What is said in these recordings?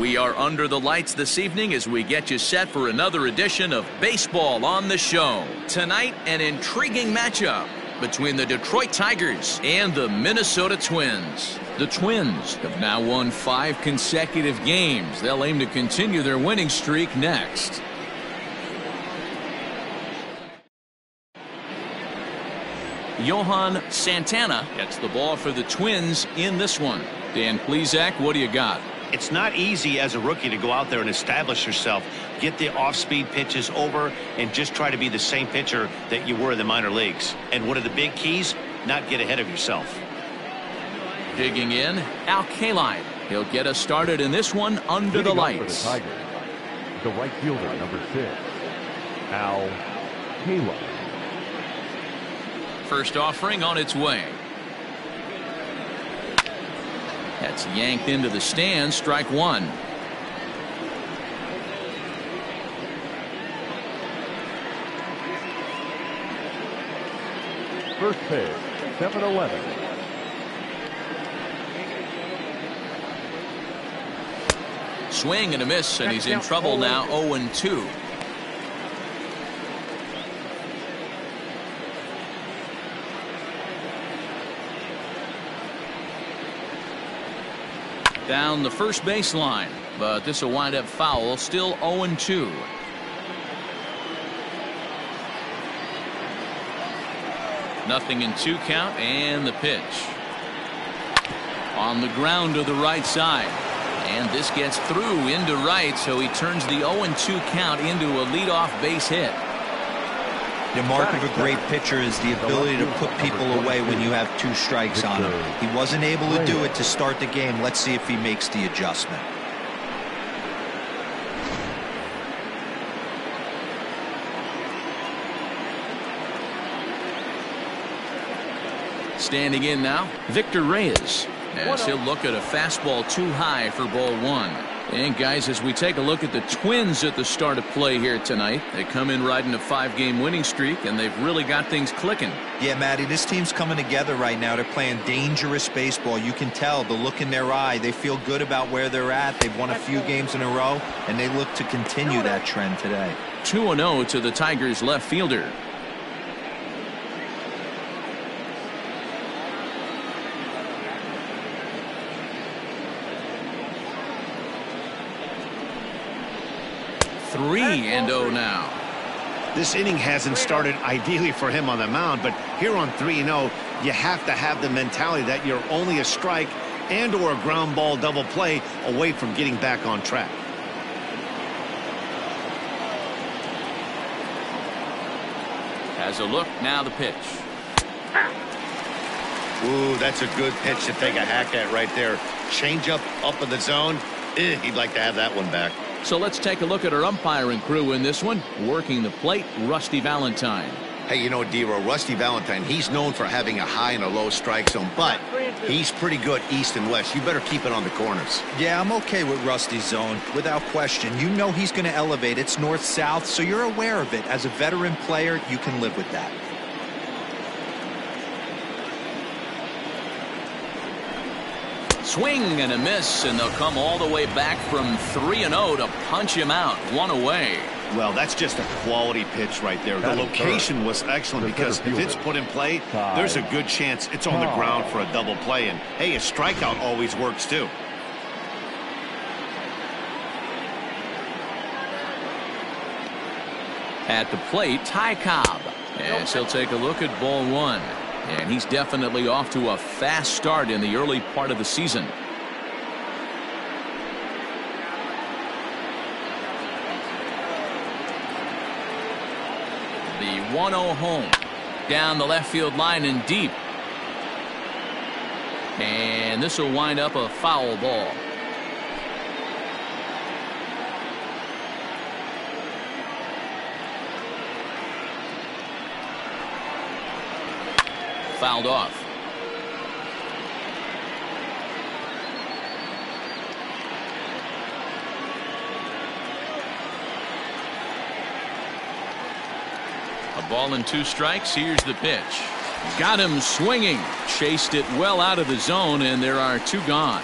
We are under the lights this evening as we get you set for another edition of Baseball on the Show. Tonight, an intriguing matchup between the Detroit Tigers and the Minnesota Twins. The Twins have now won 5 consecutive games. They'll aim to continue their winning streak next. Johan Santana gets the ball for the Twins in this one. Dan Plesac, what do you got? It's not easy as a rookie to go out there and establish yourself, get the off-speed pitches over, and just try to be the same pitcher that you were in the minor leagues. And one of the big keys, not get ahead of yourself. Digging in, Al Kaline. He'll get us started in this one under the lights. For the Tigers, the right fielder, number 6, Al Kaline. First offering on its way. That's yanked into the stands, strike 1. First pitch, 7-11. Swing and a miss, and he's in trouble now, 0-2. Down the first baseline, but this will wind up foul, still 0-2. Nothing in 2 count, and the pitch. On the ground to the right side. And this gets through into right, so he turns the 0-2 count into a leadoff base hit. The mark of a great pitcher is the ability to put people away when you have 2 strikes on him. He wasn't able to do it to start the game. Let's see if he makes the adjustment. Standing in now, Victor Reyes, as he'll look at a fastball too high for ball 1. And guys, as we take a look at the Twins at the start of play here tonight, they come in riding a 5-game winning streak, and they've really got things clicking. Yeah, Matty, this team's coming together right now. They're playing dangerous baseball. You can tell the look in their eye. They feel good about where they're at. They've won a few games in a row, and they look to continue that trend today. 2-0 to the Tigers left fielder. Three and 0 now. This inning hasn't started ideally for him on the mound, but here on 3-0, you have to have the mentality that you're only a strike and or a ground ball double play away from getting back on track. Has a look, now the pitch. Ooh, that's a good pitch to take a hack at right there. Change up in the zone. He'd like to have that one back. So let's take a look at our umpiring crew in this one. Working the plate, Rusty Valentine. Hey, you know, Dero, Rusty Valentine, he's known for having a high and a low strike zone, but he's pretty good east and west. You better keep it on the corners. Yeah, I'm okay with Rusty's zone, without question. You know he's going to elevate. It's north-south, so you're aware of it. As a veteran player, you can live with that. Swing and a miss, and they'll come all the way back from 3-0 to punch him out, 1 away. Well, that's just a quality pitch right there. The location was excellent because if it's put in play, there's a good chance it's on the ground for a double play. And, hey, a strikeout always works, too. At the plate, Ty Cobb, as he'll take a look at ball 1. And he's definitely off to a fast start in the early part of the season. The 1-0 home. Down the left field line and deep. And this will wind up a foul ball. Fouled off. A ball and 2 strikes. Here's the pitch. Got him swinging. Chased it well out of the zone, and there are 2 gone.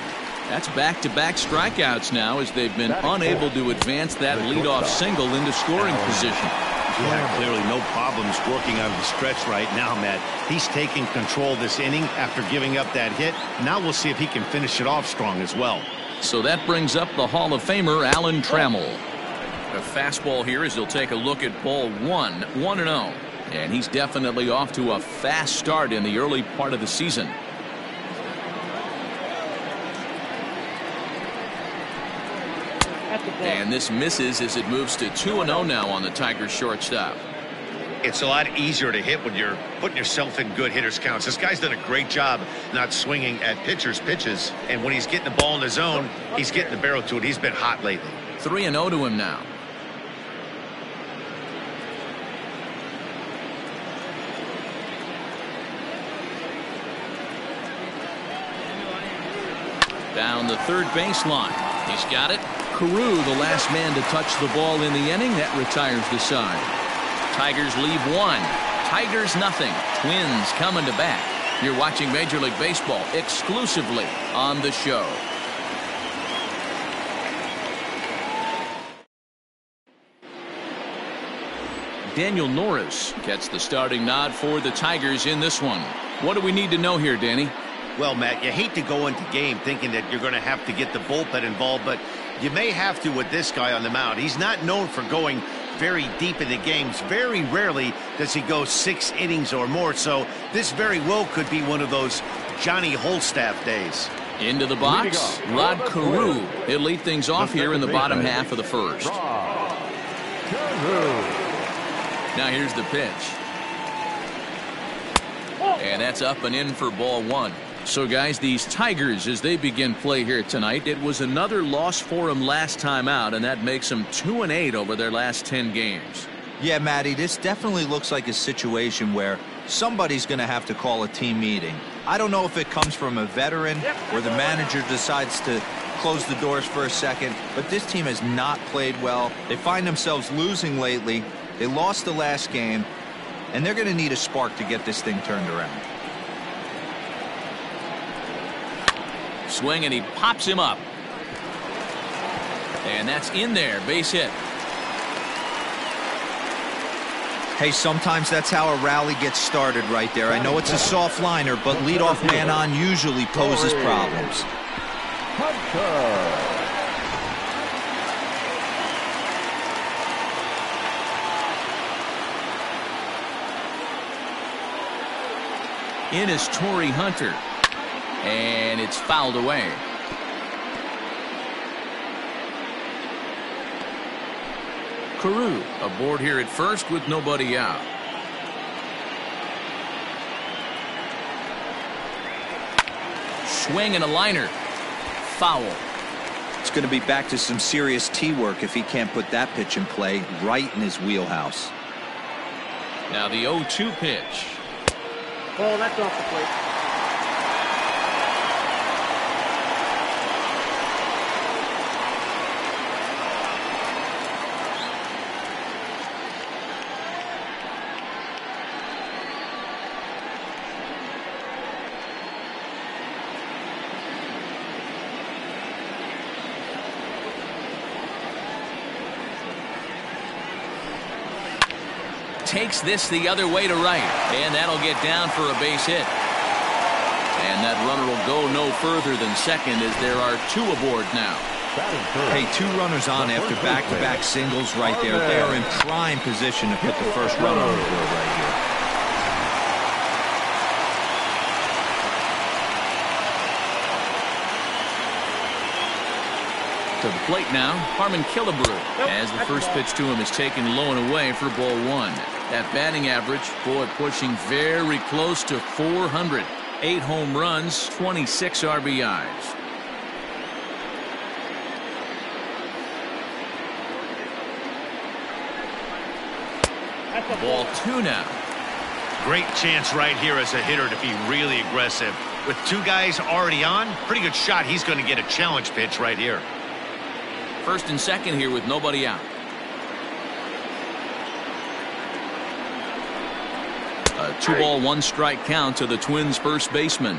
That's back-to-back strikeouts now as they've been unable to advance that leadoff single into scoring position. Yeah, clearly no problems working out of the stretch right now, Matt. He's taking control this inning after giving up that hit. Now we'll see if he can finish it off strong as well. So that brings up the Hall of Famer Alan Trammell. A fastball here as he'll take a look at ball 1-0. And he's definitely off to a fast start in the early part of the season. And this misses as it moves to 2-0 now on the Tigers shortstop. It's a lot easier to hit when you're putting yourself in good hitters counts. This guy's done a great job not swinging at pitchers' pitches. And when he's getting the ball in the zone, he's getting the barrel to it. He's been hot lately. 3-0 to him now. Down the third baseline. He's got it. Carew, the last man to touch the ball in the inning. That retires the side. Tigers leave 1. Tigers nothing. Twins coming to bat. You're watching Major League Baseball exclusively on the show. Daniel Norris gets the starting nod for the Tigers in this one. What do we need to know here, Danny? Well, Matt, you hate to go into game thinking that you're going to have to get the bullpen involved, but you may have to with this guy on the mound. He's not known for going very deep in the games. Very rarely does he go 6 innings or more, so this very well could be one of those Johnny Holstaff days. Into the box, Rod Carew. He'll lead things off here in the bottom half of the first. Now here's the pitch. And that's up and in for ball 1. So, guys, these Tigers, as they begin play here tonight, it was another loss for them last time out, and that makes them 2-8 over their last 10 games. Yeah, Matty, this definitely looks like a situation where somebody's going to have to call a team meeting. I don't know if it comes from a veteran or the manager decides to close the doors for a second, but this team has not played well. They find themselves losing lately. They lost the last game, and they're going to need a spark to get this thing turned around. Swing, and he pops him up. And that's in there. Base hit. Hey, sometimes that's how a rally gets started right there. I know it's a soft liner, but leadoff man on usually poses problems. In is Torrey Hunter. And it's fouled away. Carew aboard here at first with nobody out. Swing and a liner. Foul. It's going to be back to some serious tee work if he can't put that pitch in play right in his wheelhouse. Now the 0-2 pitch. Oh, that's off the plate. Takes this the other way to right, and that'll get down for a base hit. And that runner will go no further than second as there are 2 aboard now. Hey, 2 runners on after back-to-back singles right there. They are in prime position to put the first runner on the board right here. To the plate now, Harmon Killebrew, as the first pitch to him is taken low and away for ball 1. That batting average, boy, pushing very close to 400. 8 home runs, 26 RBIs. Ball 2 now. Great chance right here as a hitter to be really aggressive. With 2 guys already on, pretty good shot. He's going to get a challenge pitch right here. First and second here with nobody out. A 2-ball, 1-strike count to the Twins' first baseman.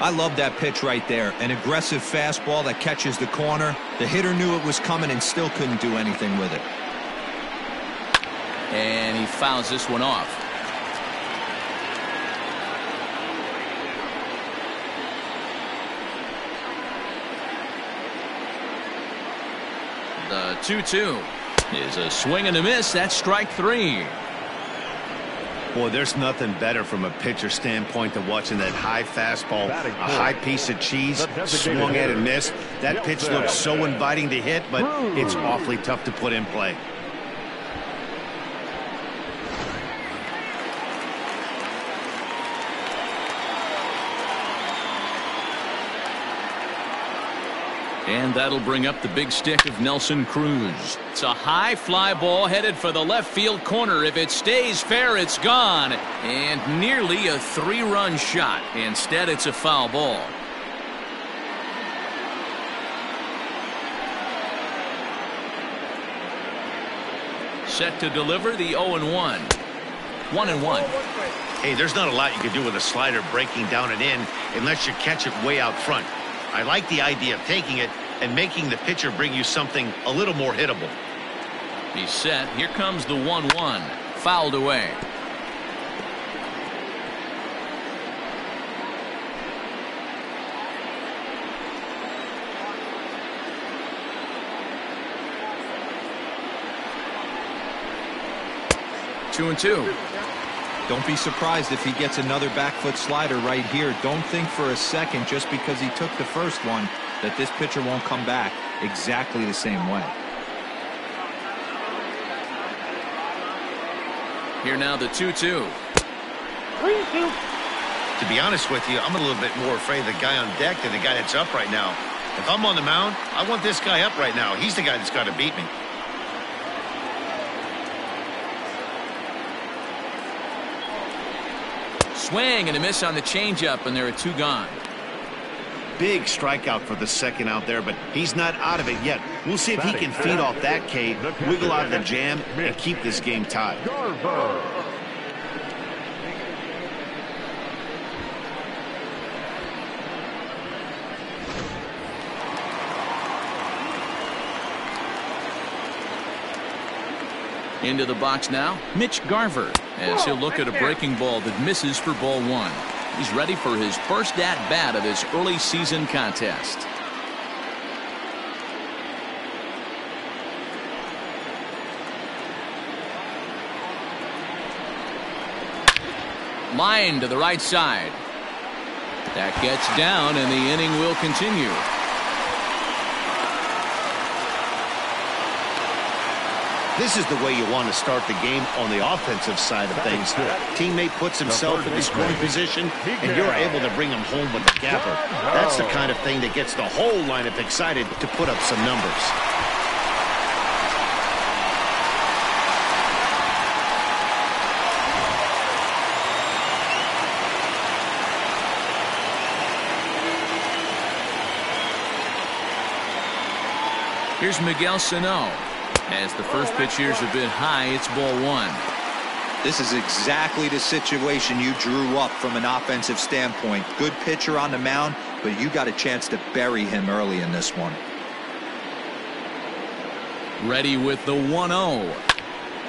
I love that pitch right there. An aggressive fastball that catches the corner. The hitter knew it was coming and still couldn't do anything with it. And he fouls this one off. The 2-2 is a swing and a miss. That's strike 3. Boy, there's nothing better from a pitcher standpoint than watching that high fastball, a high piece of cheese, swung at and missed. That pitch looks so inviting to hit, but it's awfully tough to put in play. And that'll bring up the big stick of Nelson Cruz. It's a high fly ball headed for the left field corner. If it stays fair, it's gone. And nearly a 3-run shot. Instead, it's a foul ball. Set to deliver the 0-1. 1-1. Hey, there's not a lot you can do with a slider breaking down and in unless you catch it way out front. I like the idea of taking it and making the pitcher bring you something a little more hittable. He's set. Here comes the 1-1. Fouled away. Two and two. Don't be surprised if he gets another back foot slider right here. Don't think for a second just because he took the first one that this pitcher won't come back exactly the same way. Here now the 2-2. 3-2. To be honest with you, I'm a little bit more afraid of the guy on deck than the guy that's up right now. If I'm on the mound, I want this guy up right now. He's the guy that's got to beat me. Swing and a miss on the changeup, and there are 2 gone. Big strikeout for the second out there, but he's not out of it yet. We'll see if he can feed off that K, wiggle out of the jam, and keep this game tied. Into the box now, Mitch Garver, as he'll look at a breaking ball that misses for ball 1. He's ready for his first at-bat of this early season contest. Line to the right side. That gets down, and the inning will continue. This is the way you want to start the game on the offensive side of things. Teammate puts himself in the scoring position, and you're able to bring him home with a gapper. That's the kind of thing that gets the whole lineup excited to put up some numbers. Here's Miguel Sano. As the first pitch here is a bit high, it's ball 1. This is exactly the situation you drew up from an offensive standpoint. Good pitcher on the mound, but you got a chance to bury him early in this one. Ready with the 1-0.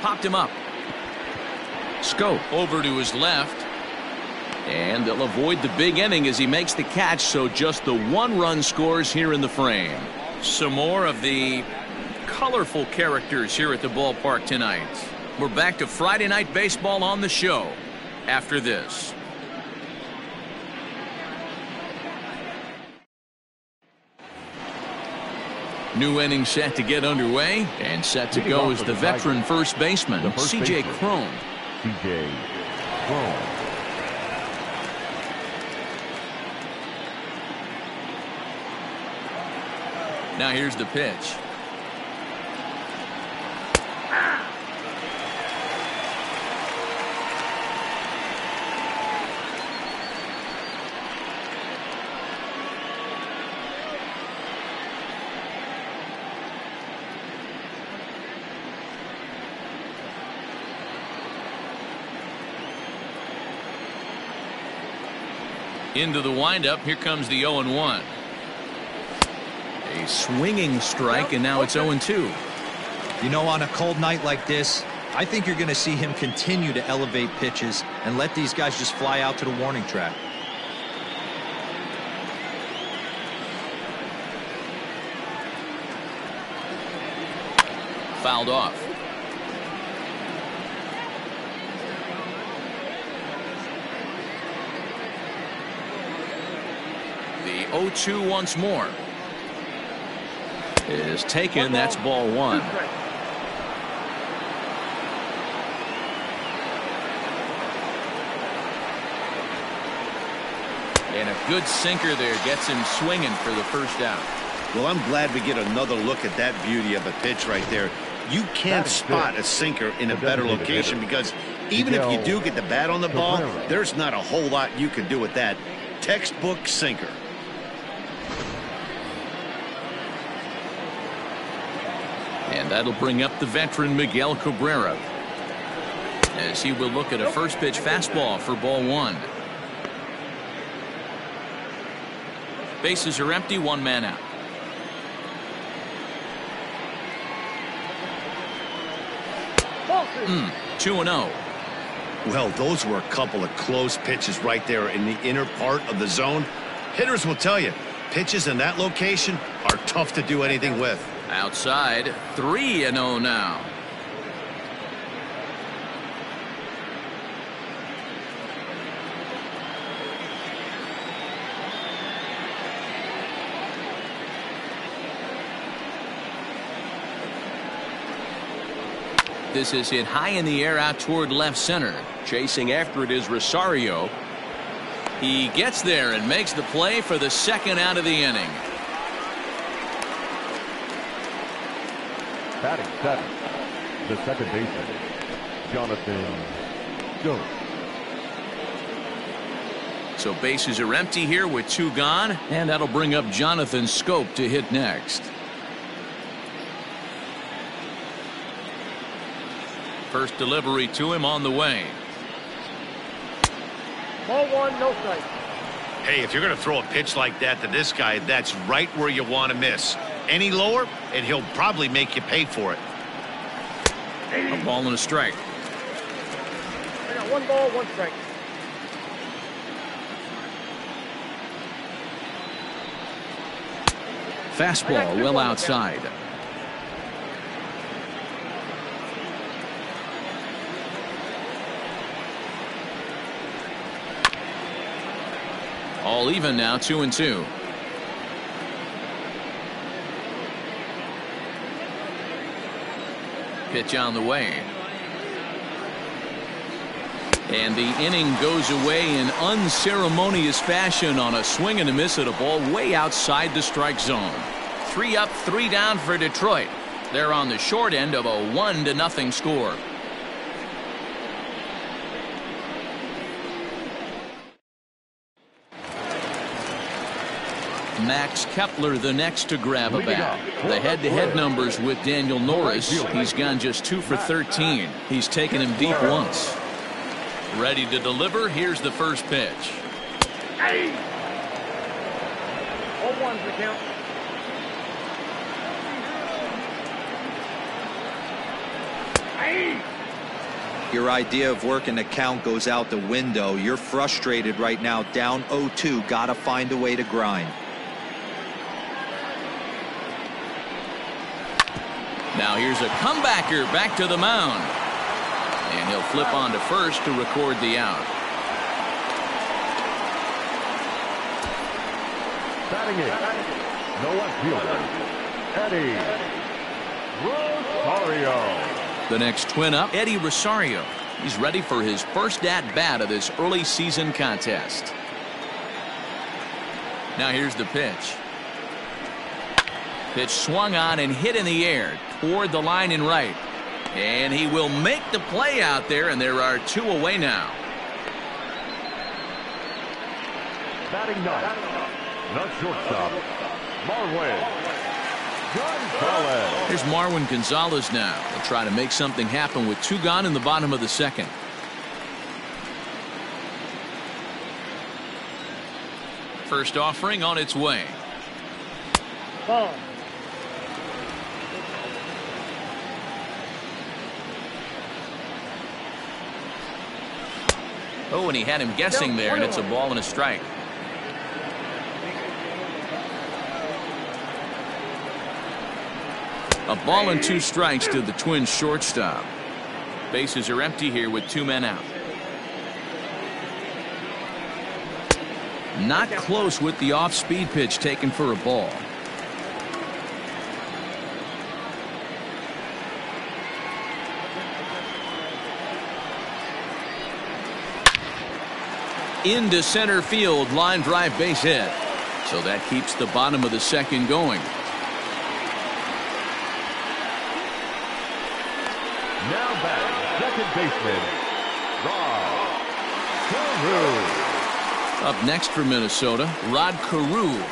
Popped him up. Scope over to his left. And they'll avoid the big inning as he makes the catch, so just the 1-run scores here in the frame. Some more of the colorful characters here at the ballpark tonight. We're back to Friday Night Baseball on the show after this. New inning set to get underway, and set to go is the veteran first baseman, C.J. Cron. C.J. Cron. Now here's the pitch. Into the windup. Here comes the 0-1. A swinging strike, and now it's 0-2. You know, on a cold night like this, I think you're going to see him continue to elevate pitches and let these guys just fly out to the warning track. Fouled off. The 0-2 once more is taken. That's ball one. And a good sinker there gets him swinging for the first out. Well, I'm glad we get another look at that beauty of a pitch right there. You can't spot a sinker in a better location because even if you do get the bat on the ball, there's not a whole lot you can do with that. Textbook sinker. And that'll bring up the veteran Miguel Cabrera, as he will look at a first pitch fastball for ball one. Bases are empty, one man out. Boston. 2-0. Well, those were a couple of close pitches right there in the inner part of the zone. Hitters will tell you, pitches in that location are tough to do anything with. Outside, 3-0 now. This is hit high in the air out toward left center. Chasing after it is Rosario. He gets there and makes the play for the second out of the inning. Batting seven, the second baseman, Jonathan Schoop. So bases are empty here with two gone, and that'll bring up Jonathan Schoop to hit next. First delivery to him on the way. Ball one, no strike. Hey, if you're going to throw a pitch like that to this guy, that's right where you want to miss. Any lower, and he'll probably make you pay for it. A ball and a strike. I got one ball, one strike. Fastball well outside. All even now, 2-2. Pitch on the way. And the inning goes away in unceremonious fashion on a swing and a miss at a ball way outside the strike zone. 3 up, 3 down for Detroit. They're on the short end of a 1-0 score. Max Kepler the next to grab a bat. The head-to-head numbers with Daniel Norris. He's gone just 2 for 13. He's taken him deep once. Ready to deliver. Here's the first pitch. Hey! 0-1's the count. Hey! Your idea of working the count goes out the window. You're frustrated right now, down 0-2. Gotta find a way to grind. Now here's a comebacker back to the mound. And he'll flip on to first to record the out. Batting in, the left fielder, Eddie Rosario. The next twin up, Eddie Rosario. He's ready for his first at-bat of this early season contest. Now here's the pitch. Pitch swung on and hit in the air toward the line in right. And he will make the play out there, and there are 2 away now. Batting ninth, the shortstop, Marwin Gonzalez. Here's Marwin Gonzalez now. He'll try to make something happen with 2 gone in the bottom of the second. first offering on its way. Ball. Oh, and he had him guessing there, and it's a ball and a strike. A ball and 2 strikes to the Twins shortstop. Bases are empty here with 2 men out. Not close with the off-speed pitch taken for a ball. Into center field, line drive, base hit. So that keeps the bottom of the second going. Now back, second baseman, Rod Carew. Up next for Minnesota, Rod Carew.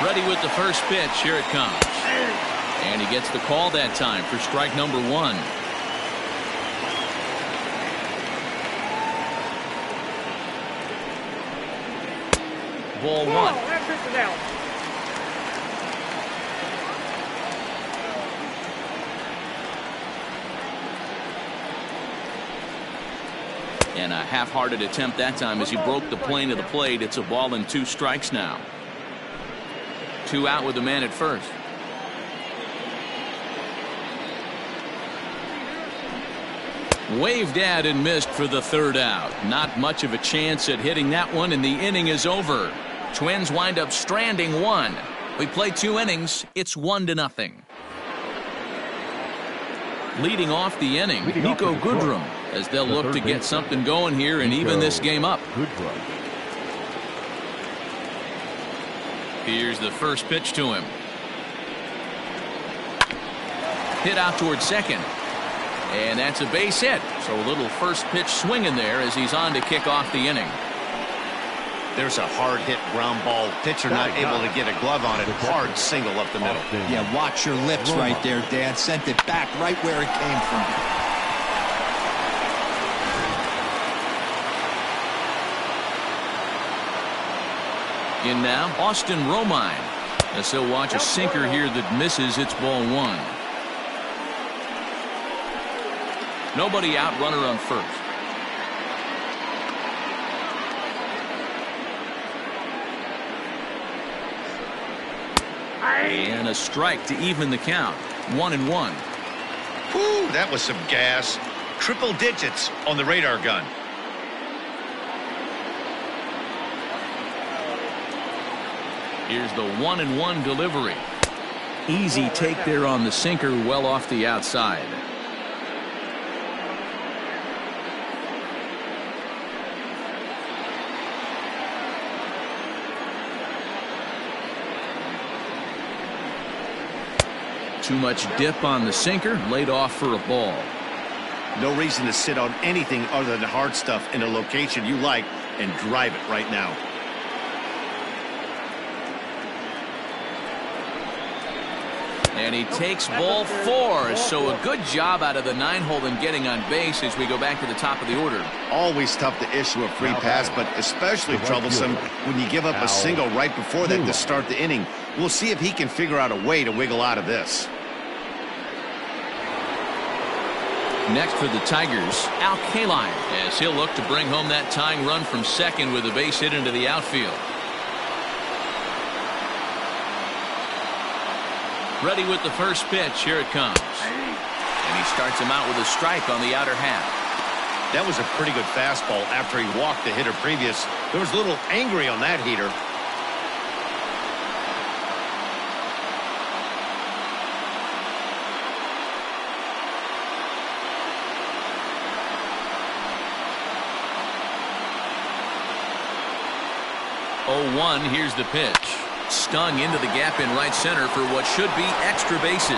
Ready with the first pitch. Here it comes. And he gets the call that time for strike number 1. Ball 1. That pitch is out. And a half-hearted attempt that time as he broke the plane of the plate. It's a ball and 2 strikes now. 2 out with the man at first. Waved at and missed for the 3rd out. Not much of a chance at hitting that one, and the inning is over. Twins wind up stranding 1. We play 2 innings. It's 1-0. Leading off the inning, Niko Goodrum, as they'll look to get something going here and even this game up. Here's the first pitch to him. Hit out towards second. And that's a base hit. So a little first pitch swinging there as he's on to kick off the inning. There's a hard hit ground ball. Pitcher not able to get a glove on it. Hard single up the middle. Yeah, watch your lips right there, Dan. Sent it back right where it came from. In now, Austin Romine, as he'll watch a sinker here that misses. It's ball 1. Nobody out, runner on first. And a strike to even the count. 1-1. Whew, that was some gas. Triple digits on the radar gun. Here's the 1-1 delivery. Easy take there on the sinker, well off the outside. Too much dip on the sinker, laid off for a ball. No reason to sit on anything other than hard stuff in a location you like and drive it right now. And he takes ball 4. So a good job out of the 9-hole in getting on base as we go back to the top of the order. Always tough to issue a free pass, but especially troublesome when you give up a single right before that to start the inning. We'll see if he can figure out a way to wiggle out of this. Next for the Tigers, Al Kaline, as he'll look to bring home that tying run from second with a base hit into the outfield. Ready with the first pitch. Here it comes. And he starts him out with a strike on the outer half. That was a pretty good fastball after he walked the hitter previous. There was a little angry on that heater. Oh, 1. Here's the pitch. Stung into the gap in right center for what should be extra bases.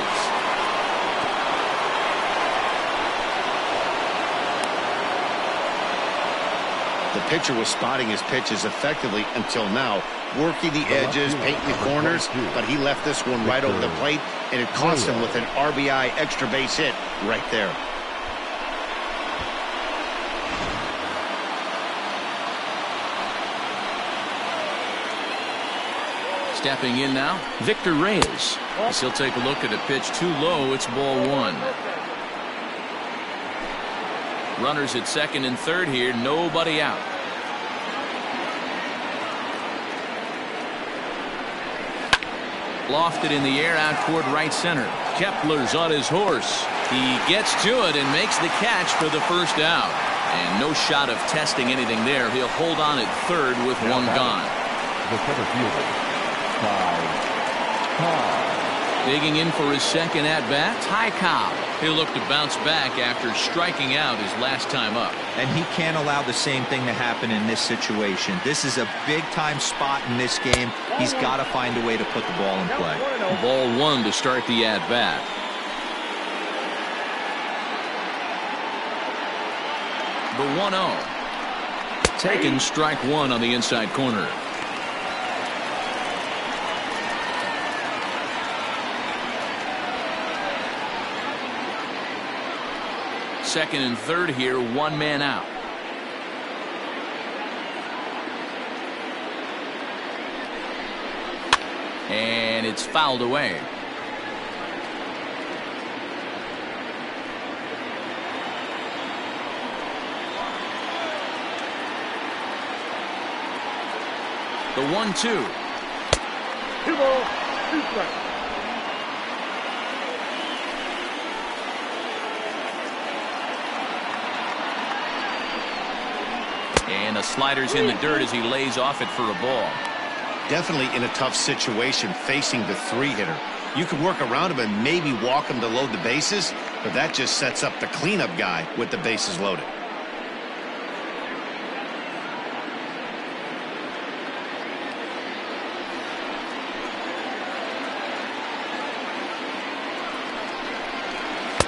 The pitcher was spotting his pitches effectively until now, working the edges, painting the corners, but he left this one right over the plate, and it cost him with an RBI extra base hit right there. Stepping in now, Victor Reyes. As he'll take a look at a pitch too low. It's ball one. Runners at second and third here. Nobody out. Lofted in the air out toward right center. Kepler's on his horse. He gets to it and makes the catch for the first out. And no shot of testing anything there. He'll hold on at third with one gone. The center fielder, Ty Cobb. Digging in for his second at-bat, Ty Cobb. He'll look to bounce back after striking out his last time up. And he can't allow the same thing to happen in this situation. This is a big-time spot in this game. He's got to find a way to put the ball in play. Ball one to start the at-bat. The 1-0. Taken strike one on the inside corner. Second and third here, one man out. And it's fouled away. The 1-2. 2 balls, 2 strikes. And the slider's in the dirt as he lays off it for a ball. Definitely in a tough situation facing the three-hitter. You could work around him and maybe walk him to load the bases, but that just sets up the cleanup guy with the bases loaded.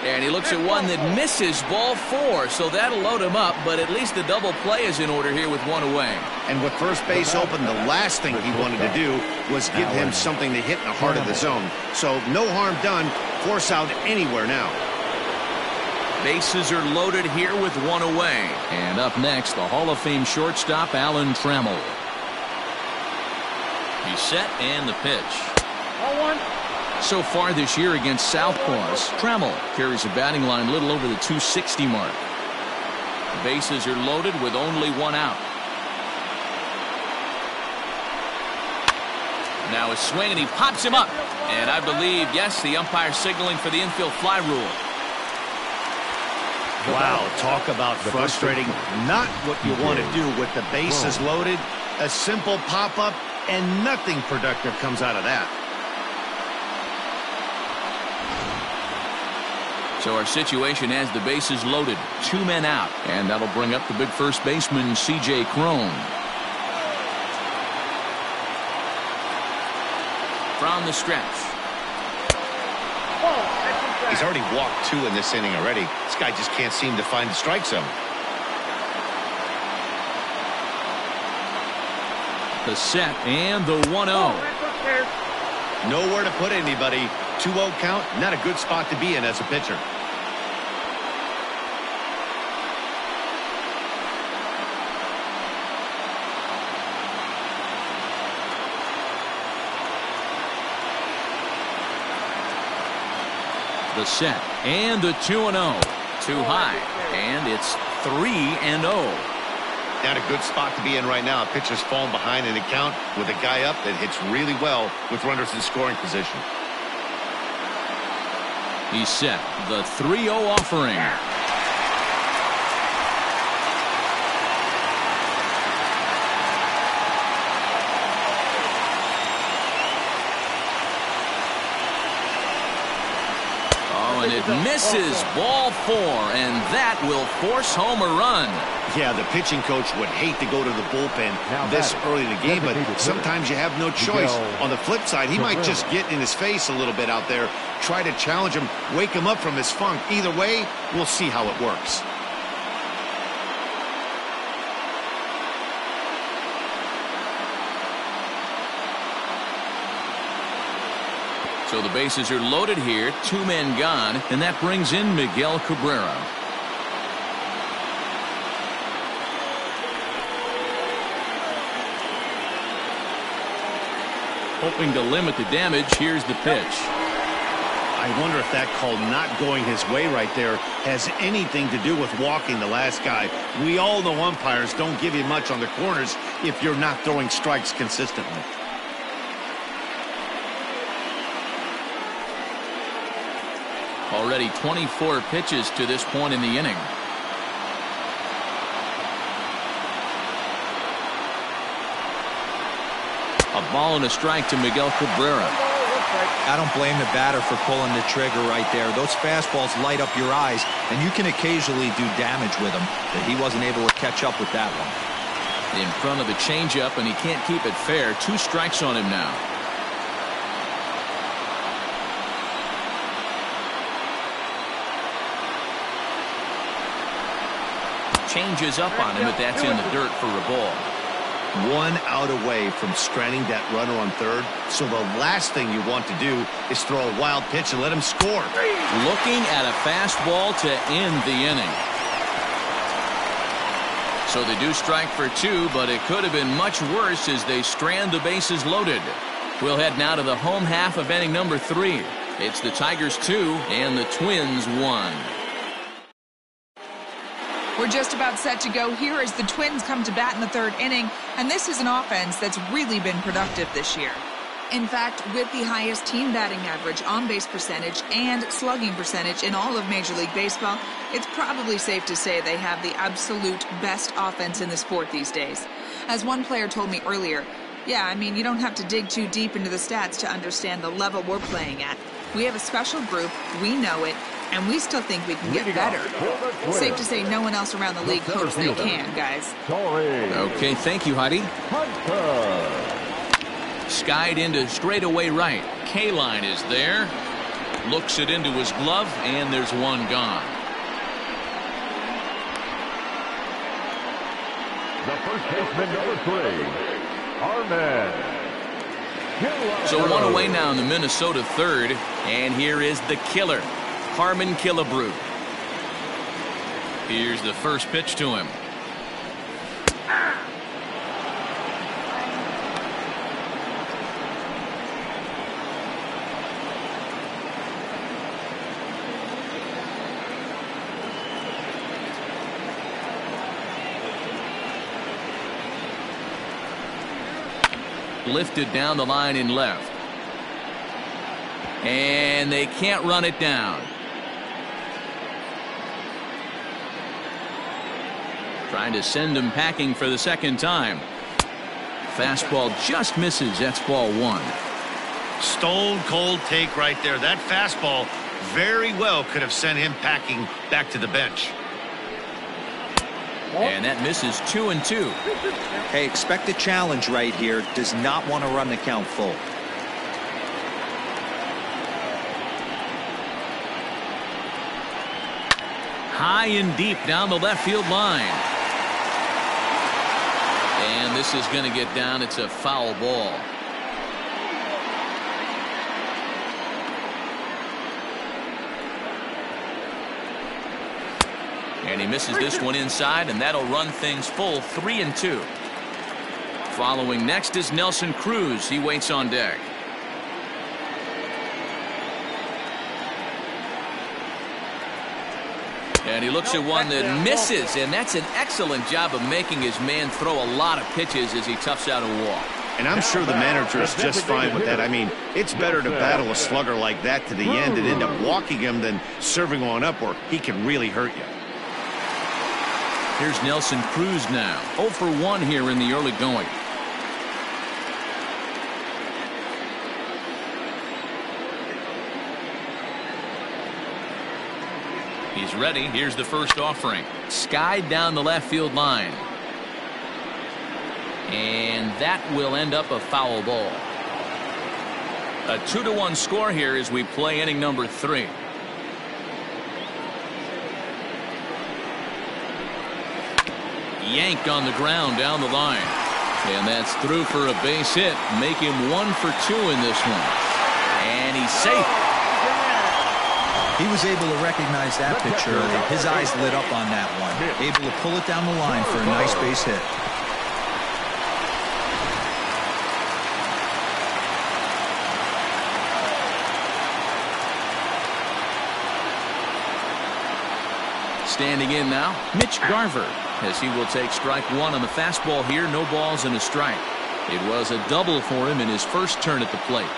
And he looks at one that misses, ball four, so that'll load him up, but at least the double play is in order here with one away. And with first base open, the last thing he wanted to do was give him something to hit in the heart of the zone. So no harm done, force out anywhere now. Bases are loaded here with one away. And up next, the Hall of Fame shortstop, Alan Trammell. He's set and the pitch. Ball one. So far this year against Southpaws, Trammell carries a batting line a little over the 260 mark. The bases are loaded with only one out. Now a swing and he pops him up. And I believe, yes, the umpire signaling for the infield fly rule. Wow, talk about frustrating. Not what you want to do with the bases loaded. A simple pop-up and nothing productive comes out of that. So our situation has the bases loaded, two men out, and that'll bring up the big first baseman, C.J. Cron. From the stretch. He's already walked two in this inning already. This guy just can't seem to find the strike zone. The set and the 1-0. Nowhere to put anybody. 2-0 count, not a good spot to be in as a pitcher. The set and the 2-0. Too high, and it's 3-0. Not a good spot to be in right now. A pitcher's falling behind in the count with a guy up that hits really well with runners in scoring position. He's set. The 3-0 offering. Oh, and it misses, ball four, and that will force home a run. Yeah, the pitching coach would hate to go to the bullpen this early in the game, but sometimes you have no choice. On the flip side, he might just get in his face a little bit out there, try to challenge him, wake him up from his funk. Either way, we'll see how it works. So the bases are loaded here, 2 men gone, and that brings in Miguel Cabrera. Hoping to limit the damage, here's the pitch. I wonder if that call not going his way right there has anything to do with walking the last guy. We all know umpires don't give you much on the corners if you're not throwing strikes consistently. Already 24 pitches to this point in the inning. A ball and a strike to Miguel Cabrera. I don't blame the batter for pulling the trigger right there. Those fastballs light up your eyes, and you can occasionally do damage with them. But he wasn't able to catch up with that one. In front of the changeup, and he can't keep it fair. 2 strikes on him now. Changes up on him, but that's in the dirt for a ball. 1 out away from stranding that runner on third. So the last thing you want to do is throw a wild pitch and let him score. Looking at a fastball to end the inning. So they do strike for 2, but it could have been much worse as they strand the bases loaded. We'll head now to the home half of inning number 3. It's the Tigers 2 and the Twins 1. We're just about set to go here as the Twins come to bat in the 3rd inning, and this is an offense that's really been productive this year. In fact, with the highest team batting average, on-base percentage, and slugging percentage in all of Major League Baseball, it's probably safe to say they have the absolute best offense in the sport these days. As one player told me earlier, yeah, I mean, you don't have to dig too deep into the stats to understand the level we're playing at. We have a special group, we know it, and we still think we can get better. Safe to say no one else around the league hopes they can, guys. Okay, thank you, Heidi. Skied into straightaway right. Kaline is there. Looks it into his glove, and there's 1 gone. The first baseman, number 3, Armen. So 1 away now in the Minnesota 3rd, and here is the killer, Harmon Killebrew. Here's the first pitch to him. Lifted down the line in left. And they can't run it down. Trying to send him packing for the 2nd time. Fastball just misses. That's ball 1. Stone cold take right there. That fastball very well could have sent him packing back to the bench. And that misses 2-2. Hey, expect a challenge right here. Does not want to run the count full. High and deep down the left field line. And this is going to get down. It's a foul ball. And he misses this one inside, and that'll run things full 3-2. Following next is Nelson Cruz. He waits on deck. And he looks at one that misses, and that's an excellent job of making his man throw a lot of pitches as he toughs out a walk. And I'm sure the manager is just fine with that. I mean, it's better to battle a slugger like that to the end and end up walking him than serving one up where he can really hurt you. Here's Nelson Cruz now. 0 for 1 here in the early going. He's ready. Here's the first offering. Skied down the left field line. And that will end up a foul ball. A 2-1 score here as we play inning number 3. Yanked on the ground down the line. And that's through for a base hit. Make him 1 for 2 in this one. And and he's safe. He was able to recognize that pitch early. His eyes lit up on that one. Able to pull it down the line for a nice base hit. Standing in now, Mitch Garver, as he will take strike one on the fastball here. No balls and a strike. It was a double for him in his first turn at the plate.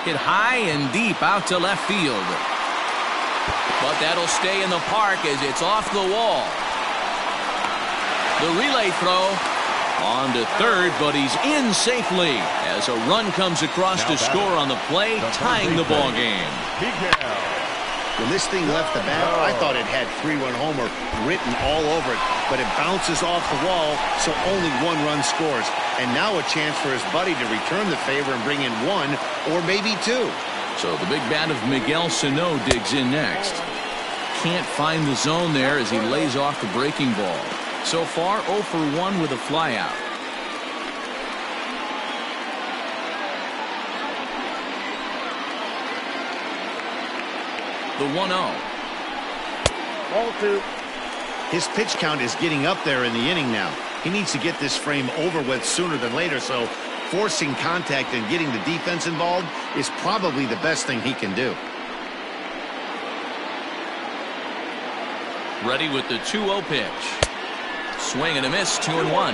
Hit high and deep out to left field. But that'll stay in the park as it's off the wall. The relay throw on to third, but he's in safely as a run comes across to score on the play, tying the ball game. When this thing left the bat, I thought it had 3-run homer written all over it, but it bounces off the wall, so only 1 run scores. And now a chance for his buddy to return the favor and bring in 1 or maybe 2. So the big bat of Miguel Sano digs in next. Can't find the zone there as he lays off the breaking ball. So far 0 for 1 with a flyout. The 1-0. Ball 2. His pitch count is getting up there in the inning now. He needs to get this frame over with sooner than later, so forcing contact and getting the defense involved is probably the best thing he can do. Ready with the 2-0 pitch. Swing and a miss, 2-1.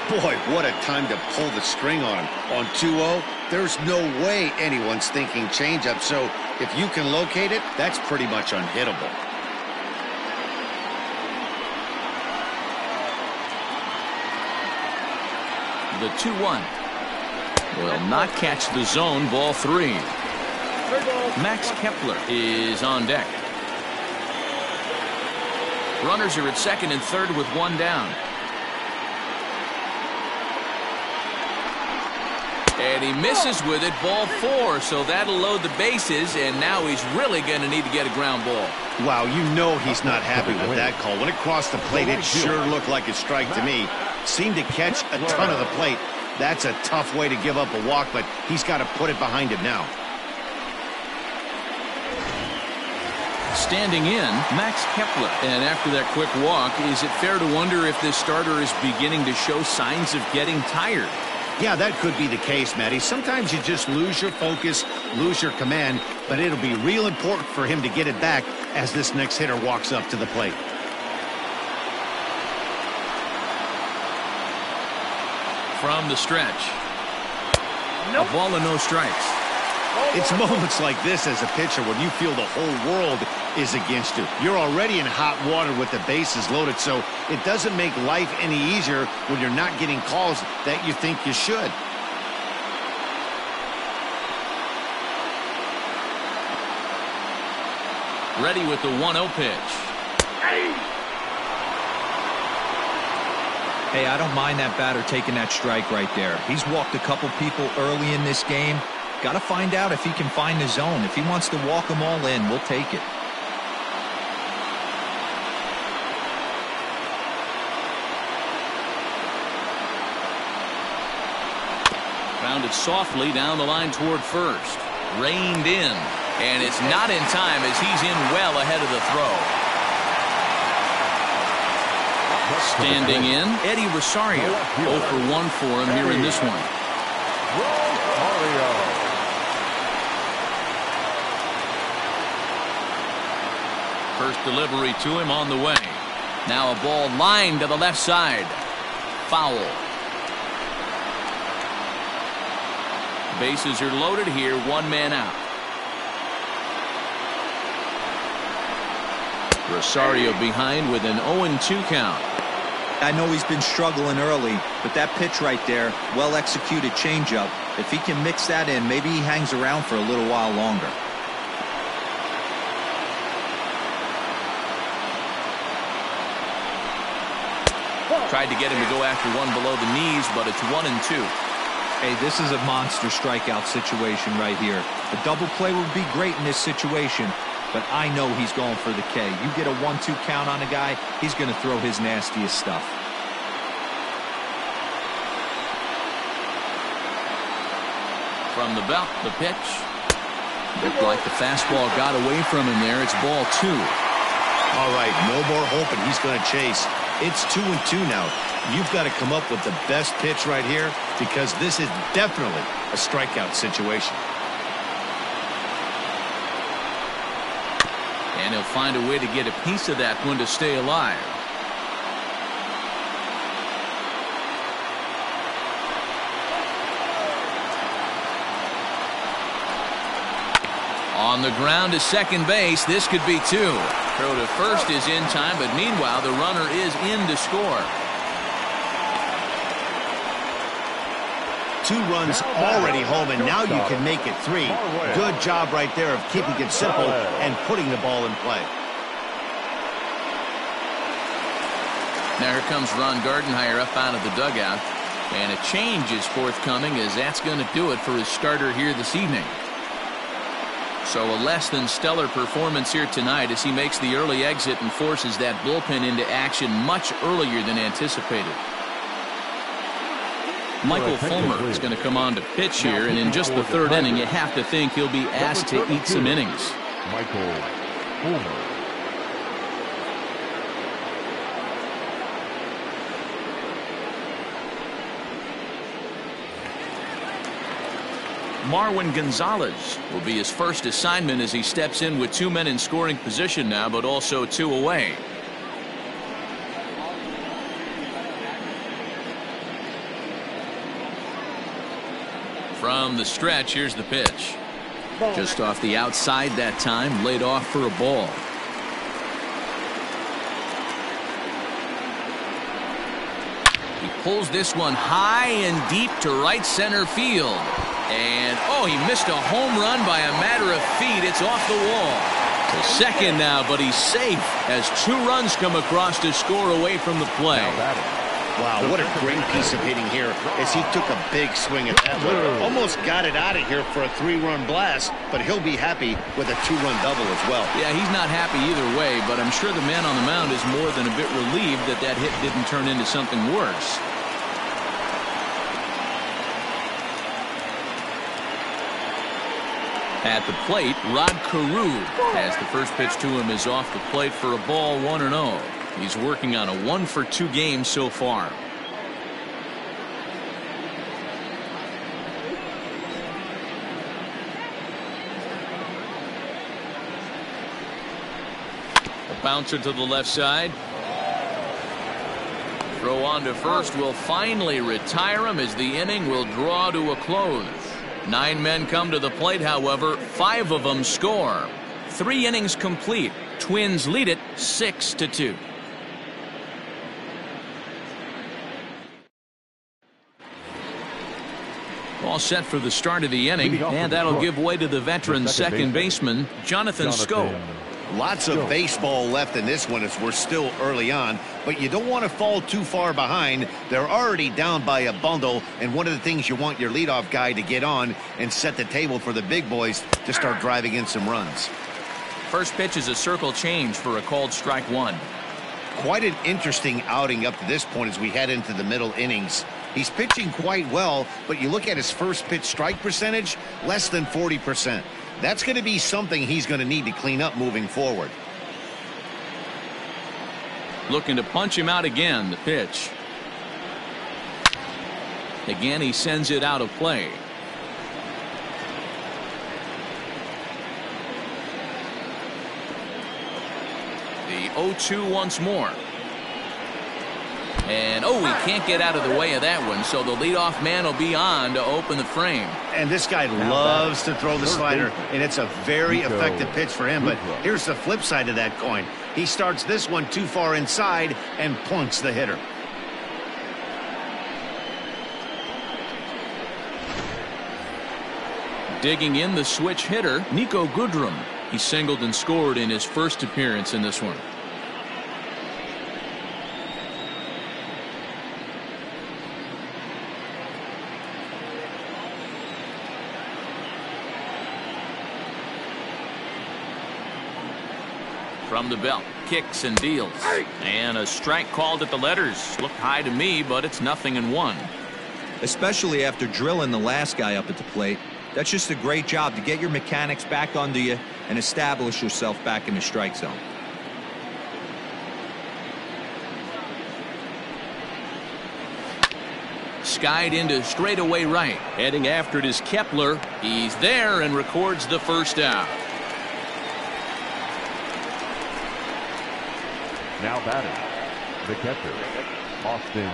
Boy, what a time to pull the string on him. On 2-0, there's no way anyone's thinking changeup, so if you can locate it, that's pretty much unhittable. The 2-1 will not catch the zone. Ball 3. Max Kepler is on deck. Runners are at second and third with 1 down. And he misses with it. Ball 4, so that'll load the bases, and now he's really going to need to get a ground ball. Wow, you know he's not happy with that call. When it crossed the plate, it sure looked like a strike to me. Seemed to catch a ton of the plate. That's a tough way to give up a walk, but he's got to put it behind him now. Standing in, Max Kepler. And after that quick walk, is it fair to wonder if this starter is beginning to show signs of getting tired? Yeah, that could be the case, Matty. Sometimes you just lose your focus, lose your command, but it'll be real important for him to get it back as this next hitter walks up to the plate. From the stretch. Nope. A ball and no strikes. It's moments like this as a pitcher when you feel the whole world is against you. You're already in hot water with the bases loaded, so it doesn't make life any easier when you're not getting calls that you think you should. Ready with the 1-0 pitch. Hey, I don't mind that batter taking that strike right there. He's walked a couple people early in this game. Got to find out if he can find the zone. If he wants to walk them all in, we'll take it. Grounded softly down the line toward first. Reined in. And it's not in time as he's in well ahead of the throw. Standing in, Eddie Rosario. 0 for 1 for him here in this one. First delivery to him on the way. Now a ball lined to the left side. Foul. Bases are loaded here. 1 man out. Rosario behind with an 0-2 count. I know he's been struggling early, but that pitch right there, well-executed changeup. If he can mix that in, maybe he hangs around for a little while longer. Tried to get him to go after one below the knees, but it's 1-2. Hey, this is a monster strikeout situation right here. A double play would be great in this situation, but I know he's going for the K. You get a 1-2 count on a guy, he's going to throw his nastiest stuff. From the belt, the pitch. Looked like the fastball got away from him there. It's ball 2. All right, no more hoping he's going to chase. It's 2-2 now. You've got to come up with the best pitch right here because this is definitely a strikeout situation. And he'll find a way to get a piece of that one to stay alive. On the ground to second base. This could be 2. Throw to first is in time, but meanwhile the runner is in to score. 2 runs already home, and now you can make it 3. Good job right there of keeping it simple and putting the ball in play. Now here comes Ron Gardenhire up out of the dugout, and a change is forthcoming as that's going to do it for his starter here this evening. So a less than stellar performance here tonight as he makes the early exit and forces that bullpen into action much earlier than anticipated. Michael Fulmer is going to come on to pitch here, and in just the 3rd inning, you have to think he'll be asked to eat some innings. Michael Fulmer. Marwin Gonzalez will be his first assignment as he steps in with 2 men in scoring position now, but also 2 away. From the stretch, here's the pitch. Just off the outside that time, laid off for a ball. He pulls this one high and deep to right center field. And, oh, he missed a home run by a matter of feet. It's off the wall. To second now, but he's safe as 2 runs come across to score away from the play. Wow, what a great piece of hitting here as he took a big swing at that one. Almost got it out of here for a 3-run blast, but he'll be happy with a 2-run double as well. Yeah, he's not happy either way, but I'm sure the man on the mound is more than a bit relieved that that hit didn't turn into something worse. At the plate, Rod Carew, as the first pitch to him is off the plate for a ball, 1-0. He's working on a 1-for-2 game so far. A bouncer to the left side. Throw on to first will finally retire him as the inning will draw to a close. 9 men come to the plate, however, 5 of them score. 3 innings complete. Twins lead it 6-2. All set for the start of the inning, and that'll give way to the veteran second baseman, Jonathan Schoop. Lots of baseball left in this one as we're still early on, but you don't want to fall too far behind. They're already down by a bundle, and one of the things you want your leadoff guy to get on and set the table for the big boys to start driving in some runs. First pitch is a circle change for a called strike 1. Quite an interesting outing up to this point as we head into the middle innings. He's pitching quite well, but you look at his first pitch strike percentage, less than 40%. That's going to be something he's going to need to clean up moving forward. Looking to punch him out again, the pitch. Again, he sends it out of play. The 0-2 once more. And, oh, he can't get out of the way of that one, so the leadoff man will be on to open the frame. And this guy loves to throw the slider, and it's a very effective pitch for him. But here's the flip side of that coin. He starts this one too far inside and plunks the hitter. Digging in the switch hitter, Niko Goodrum. He singled and scored in his first appearance in this one. From the belt, kicks and deals. And a strike called at the letters. Looked high to me, but it's 0-1. Especially after drilling the last guy up at the plate. That's just a great job to get your mechanics back under you and establish yourself back in the strike zone. Skied into straightaway right. Heading after it is Kepler. He's there and records the first out. Now batting, the catcher, Austin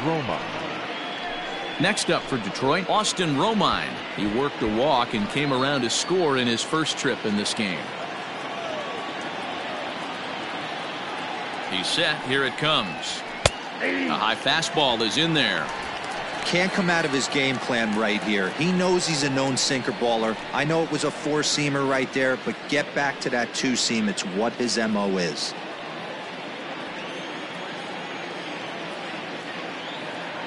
Romine. Next up for Detroit, Austin Romine. He worked a walk and came around to score in his first trip in this game. He's set. Here it comes. A high fastball is in there. Can't come out of his game plan right here. He knows he's a known sinker baller. I know it was a four-seamer right there, but get back to that two-seam. It's what his MO is.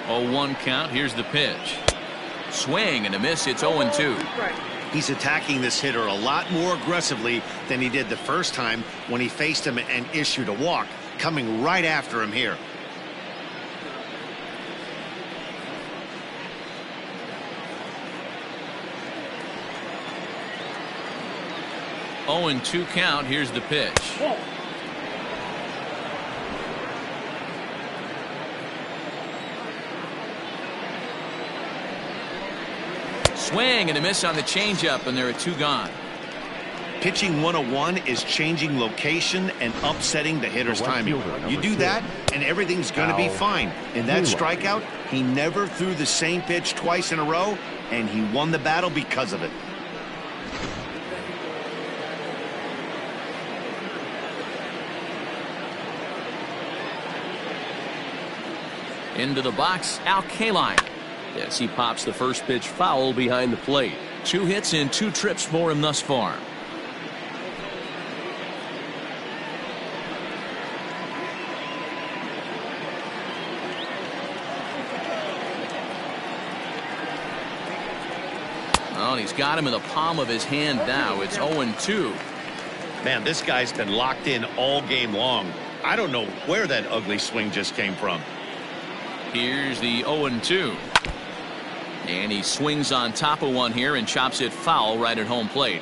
0-1 count. Here's the pitch. Swing and a miss. It's 0-2. He's attacking this hitter a lot more aggressively than he did the first time when he faced him and issued a walk, coming right after him here. Oh, 0-2 count. Here's the pitch. Swing and a miss on the changeup, and there are 2 gone. Pitching 101 is changing location and upsetting the hitter's timing. You do that, and everything's going to be fine. In that strikeout, he never threw the same pitch twice in a row, and he won the battle because of it. Into the box, Al Kaline. Yes, he pops the first pitch foul behind the plate. 2 hits in 2 trips for him thus far. Well, he's got him in the palm of his hand now. It's 0-2. Man, this guy's been locked in all game long. I don't know where that ugly swing just came from. Here's the 0-2. And he swings on top of one here and chops it foul right at home plate.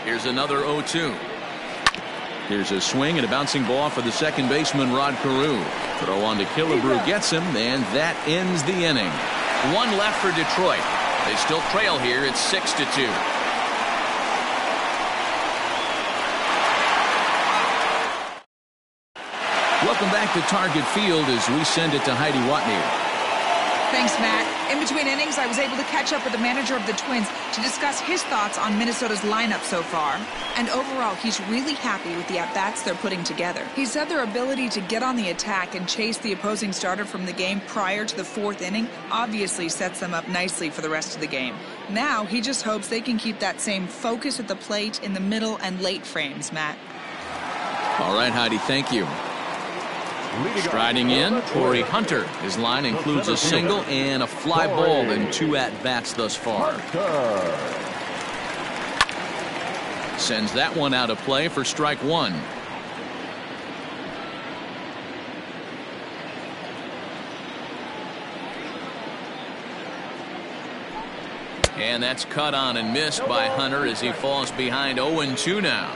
Here's another 0-2. Here's a swing and a bouncing ball for the second baseman, Rod Carew. Throw on to Killebrew gets him, and that ends the inning. 1 left for Detroit. They still trail here. It's 6-2. Welcome back to Target Field as we send it to Heidi Watney. Thanks, Matt. In between innings, I was able to catch up with the manager of the Twins to discuss his thoughts on Minnesota's lineup so far. And overall, he's really happy with the at-bats they're putting together. He said their ability to get on the attack and chase the opposing starter from the game prior to the 4th inning obviously sets them up nicely for the rest of the game. Now, he just hopes they can keep that same focus at the plate in the middle and late frames, Matt. All right, Heidi, thank you. Striding in, Corey Hunter. His line includes a single and a fly ball in 2 at-bats thus far. Sends that one out of play for strike 1. And that's cut on and missed by Hunter as he falls behind 0-2 now.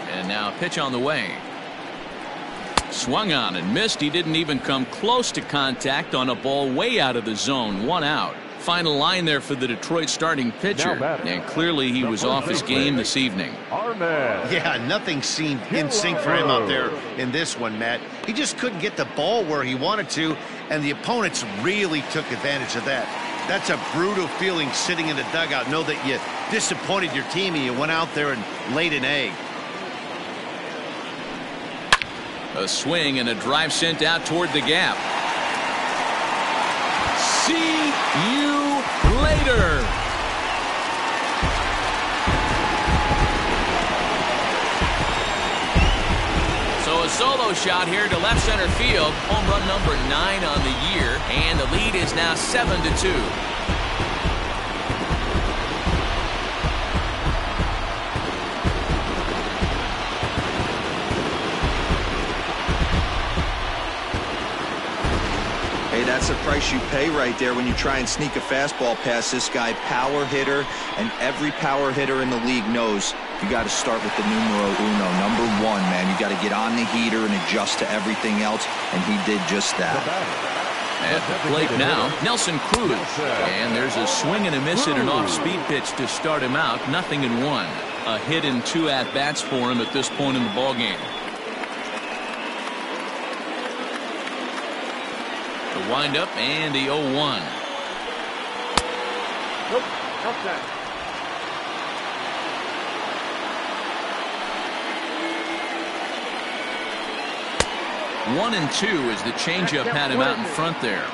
And now a pitch on the way. Swung on and missed. He didn't even come close to contact on a ball way out of the zone. 1 out. Final line there for the Detroit starting pitcher. And clearly he was off his game this evening. Yeah, nothing seemed in sync for him out there in this one, Matt. He just couldn't get the ball where he wanted to, and the opponents really took advantage of that. That's a brutal feeling sitting in the dugout. Know that you disappointed your team and you went out there and laid an egg. A swing and a drive sent out toward the gap. See you later. solo shot here to left center field. Home run number 9 on the year, and the lead is now 7-2. Hey, that's the price you pay right there when you try and sneak a fastball past this guy. Power hitter, and every power hitter in the league knows you got to start with the numero uno, number 1, man. You got to get on the heater and adjust to everything else, and he did just that. At the plate now, Nelson Cruz. And there's a swing and a miss and an off-speed pitch to start him out. 0-1. A hit and 2 at-bats for him at this point in the ballgame. The windup and the 0-1. Nope, outside. 1-2 as the changeup had him out in front there.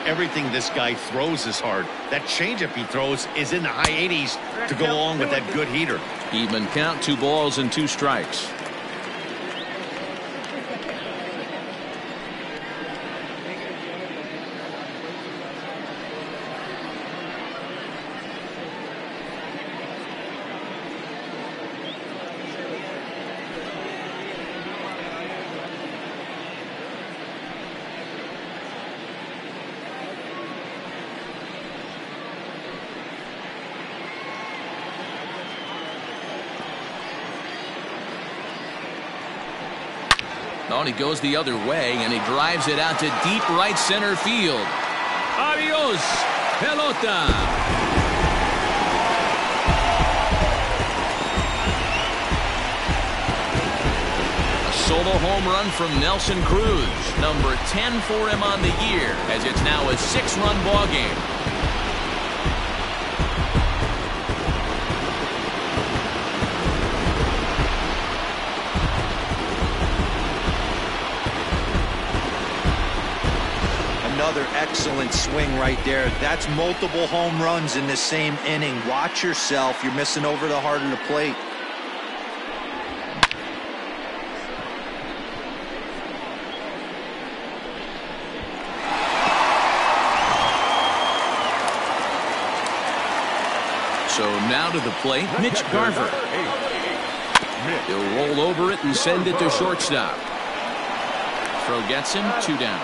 Everything this guy throws is hard. That changeup he throws is in the high 80s to go along with that good heater. Even count, 2 balls and 2 strikes. Oh, and he goes the other way, and he drives it out to deep right center field. Adios, pelota. A solo home run from Nelson Cruz, number 10 for him on the year, as it's now a 6-run ball game. Another excellent swing right there. That's multiple home runs in the same inning. Watch yourself. You're missing over the heart of the plate. So now to the plate, Mitch Garver. He'll roll over it and send it to shortstop. Throw gets him, 2 down.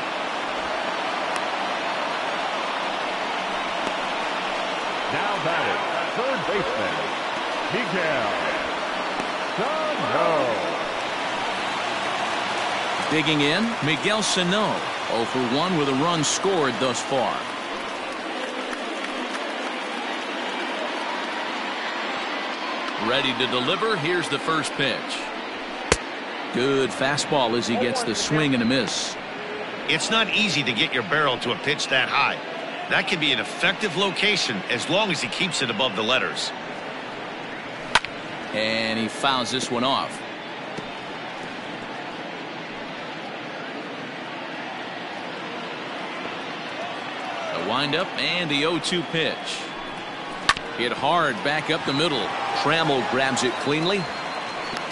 Now batting, third baseman, Miguel Sano. Digging in, Miguel Sano, 0 for 1 with a run scored thus far. Ready to deliver. Here's the first pitch. Good fastball as he gets the swing and a miss. It's not easy to get your barrel to a pitch that high. That can be an effective location as long as he keeps it above the letters. And he fouls this one off. The windup and the 0-2 pitch. Hit hard back up the middle. Trammell grabs it cleanly.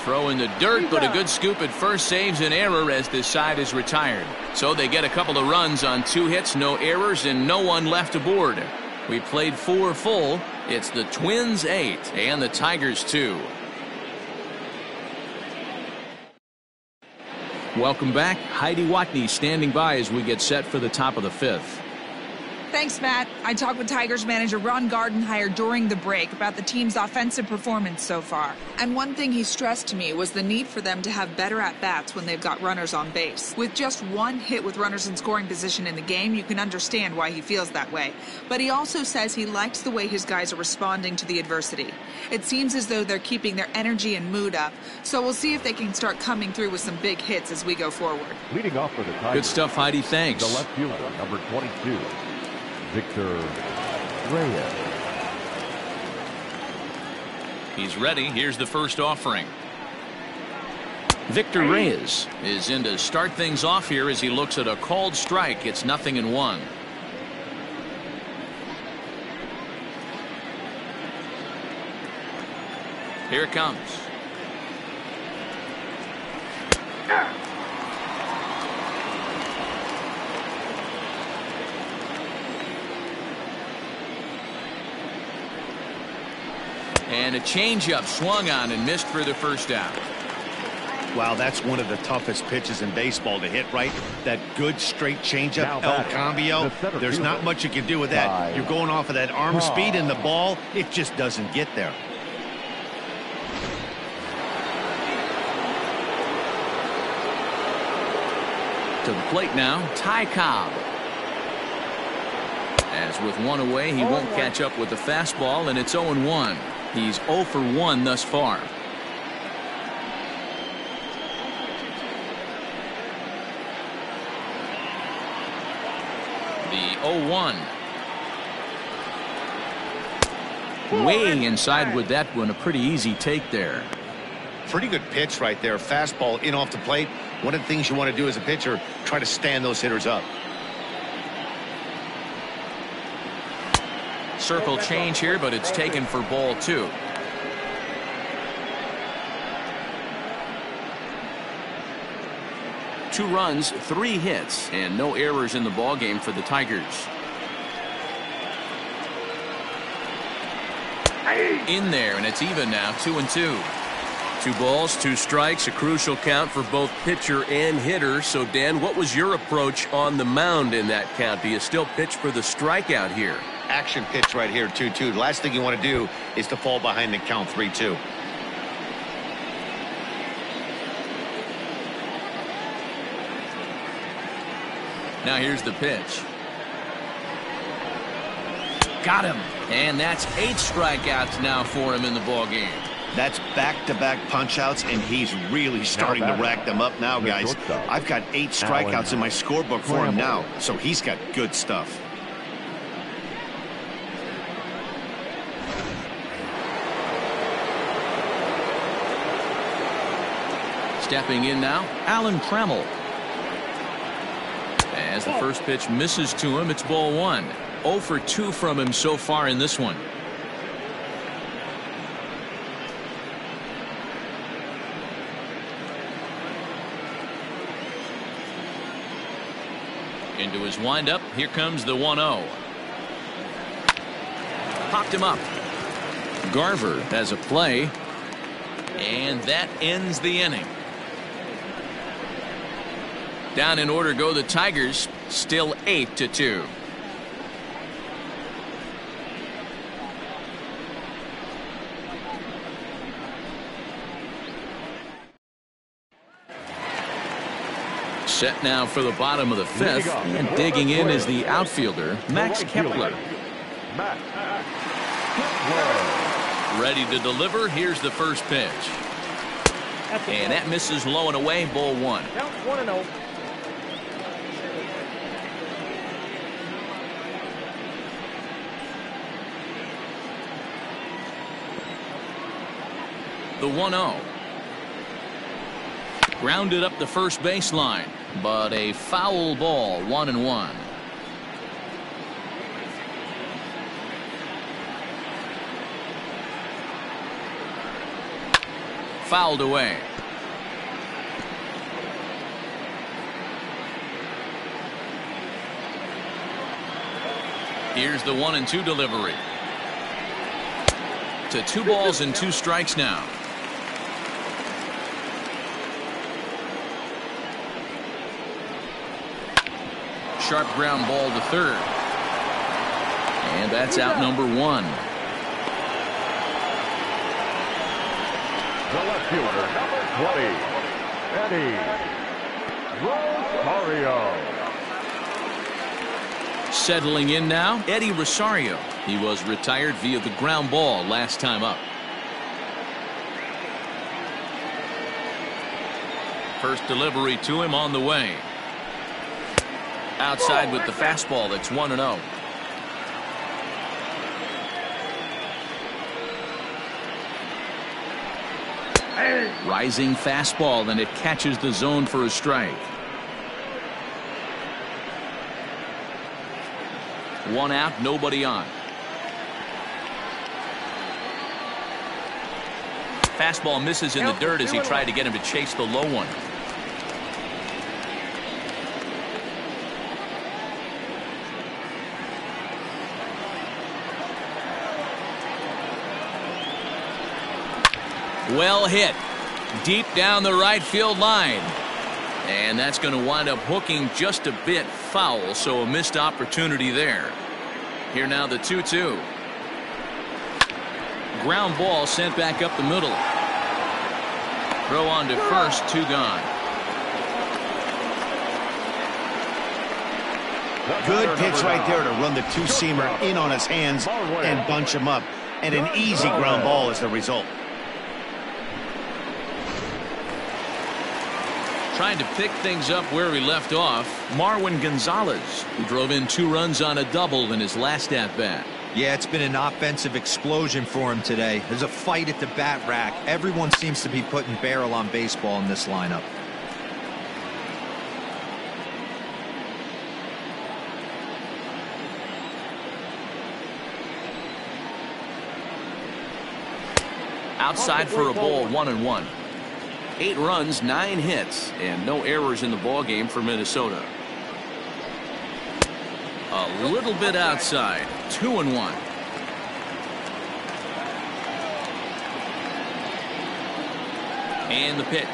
Throw in the dirt, but a good scoop at first saves an error as this side is retired. So they get a couple of runs on 2 hits, no errors, and no one left aboard. We played 4 full. It's the Twins 8 and the Tigers 2. Welcome back. Heidi Watney standing by as we get set for the top of the 5th. Thanks, Matt. I talked with Tigers manager Ron Gardenhire during the break about the team's offensive performance so far. And one thing he stressed to me was the need for them to have better at-bats when they've got runners on base. With just 1 hit with runners in scoring position in the game, you can understand why he feels that way. But he also says he likes the way his guys are responding to the adversity. It seems as though they're keeping their energy and mood up, so we'll see if they can start coming through with some big hits as we go forward. Leading off for the Tigers. Good stuff, Heidi. Thanks. The left fielder, number 22. Victor Reyes. He's ready. Here's the first offering. Victor Reyes is in to start things off here as he looks at a called strike. It's 0-1. Here it comes. And a changeup swung on and missed for the first out. Wow, that's one of the toughest pitches in baseball to hit, right? That good straight changeup, El Cambio. There's not much you can do with that. You're going off of that arm speed, and the ball, it just doesn't get there. To the plate now, Ty Cobb. As with one away, he won't catch up with the fastball, and it's 0-1. He's 0 for 1 thus far. The 0-1. Way inside with that one. A pretty easy take there. Pretty good pitch right there. Fastball in off the plate. One of the things you want to do as a pitcher, try to stand those hitters up. Circle change here, but it's taken for ball 2. Two runs, 3 hits, and no errors in the ballgame for the Tigers. In there, and it's even now, 2-2. 2 balls, 2 strikes, a crucial count for both pitcher and hitter. So, Dan, what was your approach on the mound in that count? Do you still pitch for the strikeout here? Action pitch right here, 2-2. The last thing you want to do is to fall behind the count, 3-2. Now here's the pitch. Got him. And that's 8 strikeouts now for him in the ballgame. That's back-to-back punch-outs, and he's really starting to rack them up now, guys. I've got 8 strikeouts in my scorebook for him now, so he's got good stuff. Stepping in now, Alan Trammell. As the first pitch misses to him, it's ball 1. 0 for 2 from him so far in this one. Into his windup, here comes the 1-0. Popped him up. Garver has a play, and that ends the inning. Down in order go the Tigers, still 8-2. Set now for the bottom of the 5th, and digging in is the outfielder, Max Kepler. Ready to deliver. Here's the first pitch. And that misses low and away, ball 1. Count 1-0. The 1-0. Grounded up the first baseline, but a foul ball, 1-1. Fouled away. Here's the 1-2 delivery. To 2 balls and 2 strikes now. Sharp ground ball to third. And that's out number 1. The left fielder, number 20, Eddie Rosario. Settling in now, Eddie Rosario. He was retired via the ground ball last time up. First delivery to him on the way. Outside with the fastball. That's 1-0. Rising fastball, and it catches the zone for a strike. 1 out, nobody on. Fastball misses in the dirt as he tried to get him to chase the low one. Well hit. Deep down the right field line. And that's going to wind up hooking just a bit foul, so a missed opportunity there. Here now the 2-2. Ground ball sent back up the middle. Throw on to first, 2 gone. Good pitch right there to run the two-seamer in on his hands and bunch him up. And an easy ground ball is the result. Trying to pick things up where he left off, Marwin Gonzalez, who drove in 2 runs on a double in his last at-bat. Yeah, it's been an offensive explosion for him today. There's a fight at the bat rack. Everyone seems to be putting barrel on baseball in this lineup. Outside for a ball, 1-1. 8 runs, 9 hits, and no errors in the ballgame for Minnesota. A little bit outside, 2-1. And the pitch.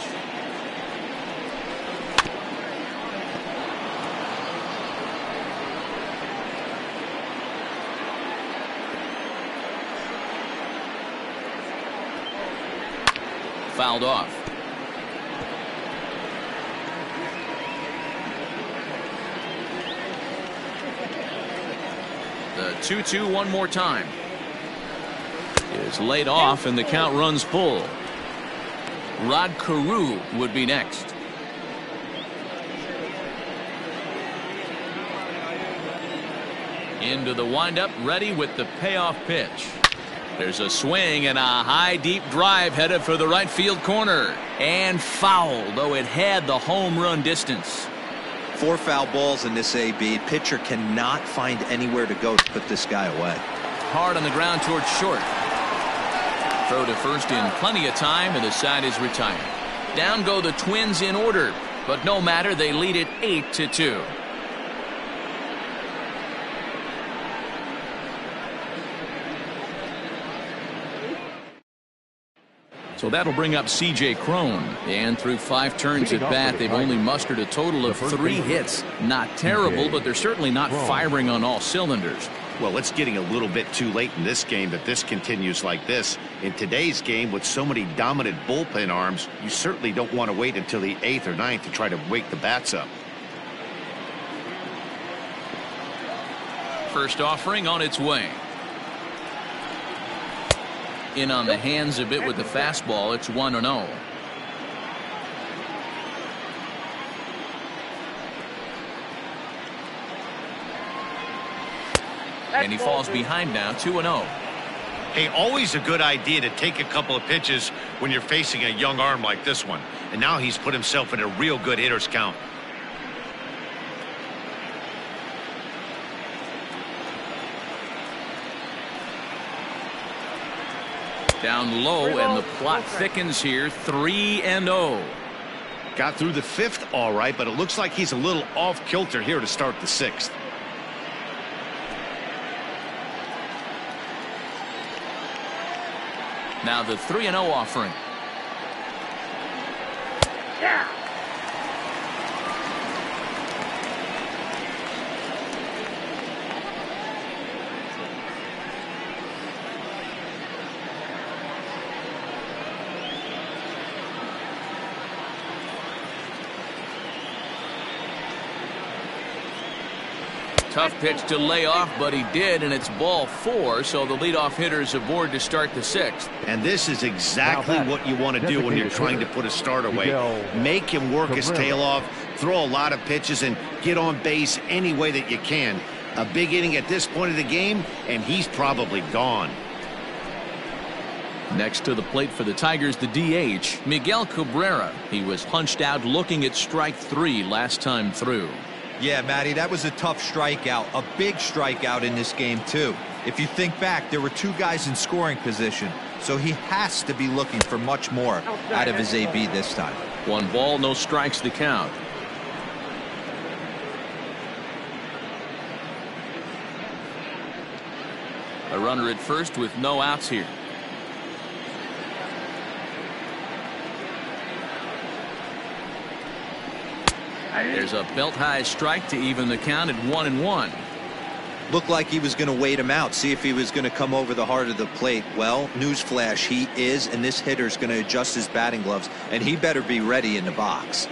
Fouled off. The 2-2 one more time. Is laid off and the count runs full. Rod Carew would be next. Into the windup, ready with the payoff pitch. There's a swing and a high deep drive headed for the right field corner. And foul, though it had the home run distance. 4 foul balls in this AB. Pitcher cannot find anywhere to go to put this guy away. Hard on the ground towards short. Throw to first in plenty of time, and the side is retired. Down go the Twins in order, but no matter, they lead it 8-2. So that'll bring up C.J. Cron. And through 5 turns at bat, they've only mustered a total of 3 hits. Not terrible, but they're certainly not firing on all cylinders. Well, it's getting a little bit too late in this game that this continues like this. In today's game, with so many dominant bullpen arms, you certainly don't want to wait until the 8th or 9th to try to wake the bats up. First offering on its way. In on the hands a bit with the fastball. It's 1-0. And he falls behind now, 2-0. Hey, always a good idea to take a couple of pitches when you're facing a young arm like this one. And now he's put himself in a real good hitter's count. Down low, and the plot thickens here, 3-0. Got through the 5th all right, but it looks like he's a little off kilter here to start the 6th. Now the 3-0 offering. Yeah. Tough pitch to lay off, but he did, and it's ball 4, so the leadoff hitter is aboard to start the 6th. And this is exactly what you want to do when you're trying to put a start away. Make him work his tail off, throw a lot of pitches, and get on base any way that you can. A big inning at this point of the game, and he's probably gone. Next to the plate for the Tigers, the DH, Miguel Cabrera. He was punched out looking at strike 3 last time through. Yeah, Matty, that was a tough strikeout, a big strikeout in this game, too. If you think back, there were 2 guys in scoring position, so he has to be looking for much more out of his AB this time. 1 ball, no strikes to count. A runner at first with no outs here. There's a belt-high strike to even the count at 1-1. Looked like he was going to wait him out, see if he was going to come over the heart of the plate. Well, newsflash, he is, and this hitter's going to adjust his batting gloves, and he better be ready in the box.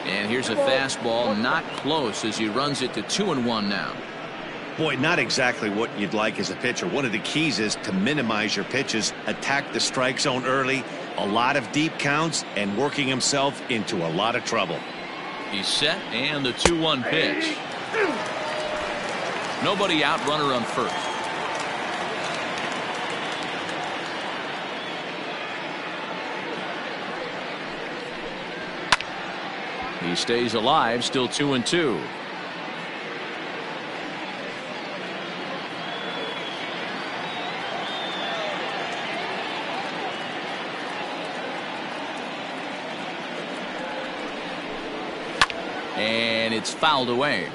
And here's a fastball, not close, as he runs it to 2-1 now. Boy, not exactly what you'd like as a pitcher. One of the keys is to minimize your pitches, attack the strike zone early, a lot of deep counts, and working himself into a lot of trouble. He's set, and the 2-1 pitch. Nobody out, runner on first. He stays alive, still 2-2. And it's fouled away.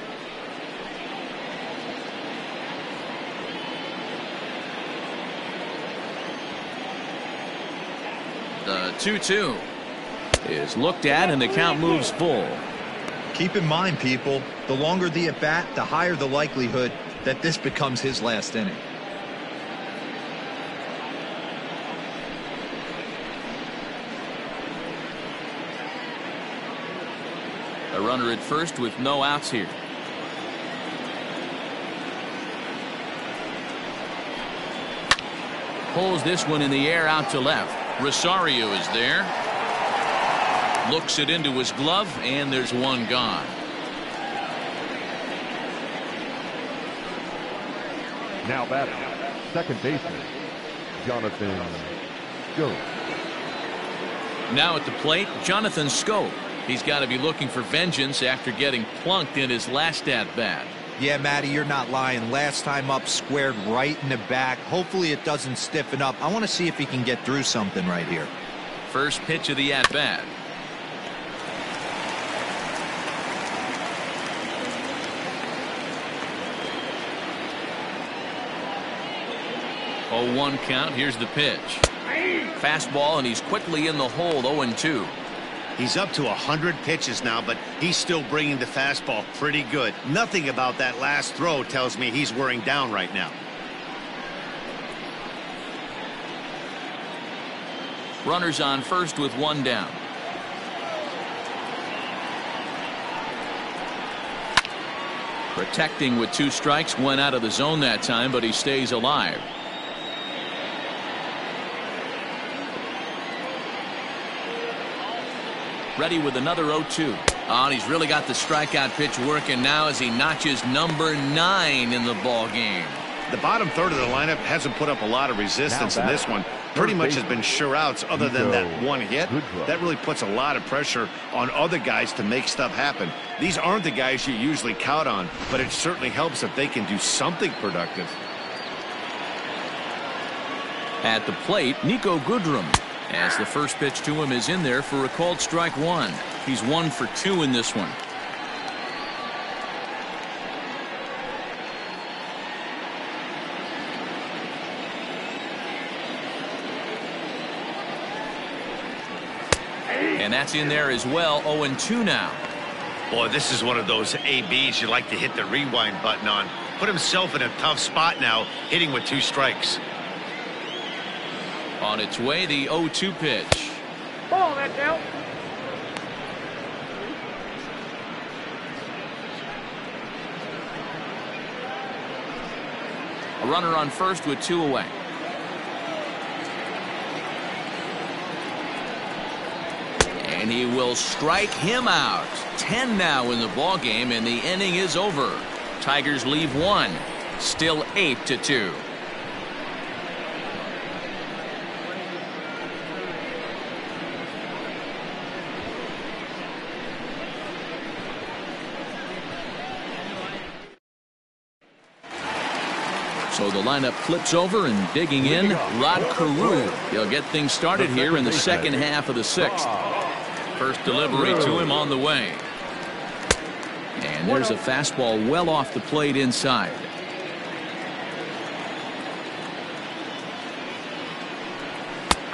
The 2-2 is looked at, and the count moves full. Keep in mind, people, the longer the at-bat, the higher the likelihood that this becomes his last inning. A runner at first with no outs here. Pulls this one in the air out to left. Rosario is there. Looks it into his glove, and there's one gone. Now batting, second baseman, Jonathan Schoop. Now at the plate, Jonathan Schoop. He's got to be looking for vengeance after getting plunked in his last at-bat. Yeah, Matty, you're not lying. Last time up, squared right in the back. Hopefully it doesn't stiffen up. I want to see if he can get through something right here. First pitch of the at-bat. Oh, 1 count. Here's the pitch. Fastball, and he's quickly in the hole. 0-2. He's up to 100 pitches now, but he's still bringing the fastball pretty good. Nothing about that last throw tells me he's wearing down right now. Runners on first with 1 down. Protecting with 2 strikes, went out of the zone that time, but he stays alive. Ready with another 0-2. And he's really got the strikeout pitch working now as he notches number 9 in the ball game. The bottom third of the lineup hasn't put up a lot of resistance in this one. Pretty much has been sure outs other than that one hit. That really puts a lot of pressure on other guys to make stuff happen. These aren't the guys you usually count on, but it certainly helps if they can do something productive. At the plate, Niko Goodrum. As the first pitch to him is in there for a called strike 1. He's 1 for 2 in this one. And that's in there as well. 0-2 now. Boy, this is one of those ABs you like to hit the rewind button on. Put himself in a tough spot now, hitting with 2 strikes. On its way, the 0-2 pitch. Ball that count. A runner on first with 2 away. And he will strike him out. 10 now in the ball game, and the inning is over. Tigers leave 1. Still 8-2. So the lineup flips over, and digging in, Rod Carew. He'll get things started here in the second half of the 6th. First delivery to him on the way. And there's a fastball well off the plate inside.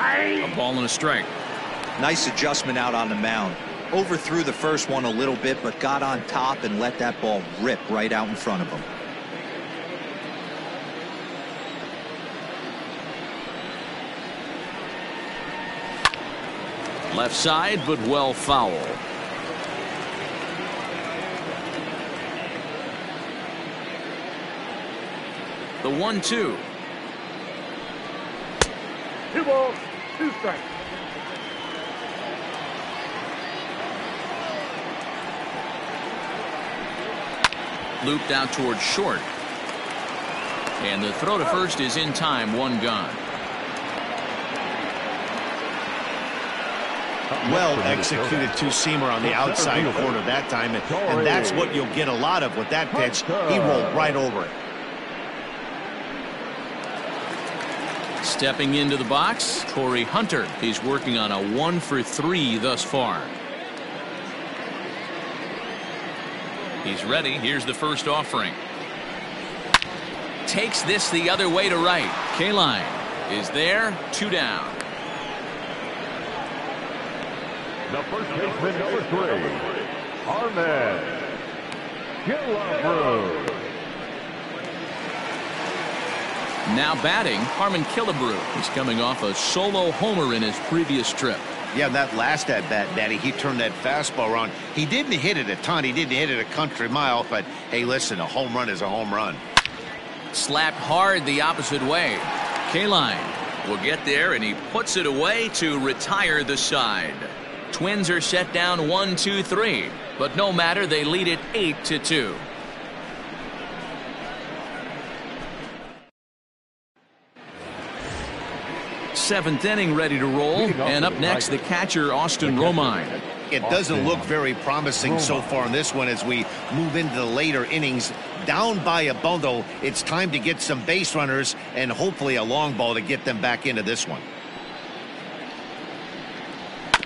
A ball and a strike. Nice adjustment out on the mound. Overthrew the first one a little bit, but got on top and let that ball rip right out in front of him. Left side, but well foul. The 1-2. 2 balls, 2 strikes. Looped out towards short. And the throw to first is in time, 1 gone. Well executed two-seamer on the outside corner that time, and that's what you'll get a lot of with that pitch. He rolled right over it. Stepping into the box, Corey Hunter. He's working on a 1-for-3 thus far. He's ready. Here's the first offering. Takes this the other way to right. Kaline is there. 2 down. The first baseman, number 3, Harman Killebrew. Now batting, Harmon Killebrew. He's coming off a solo homer in his previous trip. Yeah, that last at-bat, Daddy, he turned that fastball around. He didn't hit it a ton. He didn't hit it a country mile, but hey, listen, a home run is a home run. Slapped hard the opposite way. Kaline will get there, and he puts it away to retire the side. Twins are set down 1-2-3, but no matter, they lead it 8-2. Seventh inning ready to roll, and up next the catcher Austin Romine. It doesn't look very promising so far in this one as we move into the later innings. Down by a bundle, it's time to get some base runners and hopefully a long ball to get them back into this one.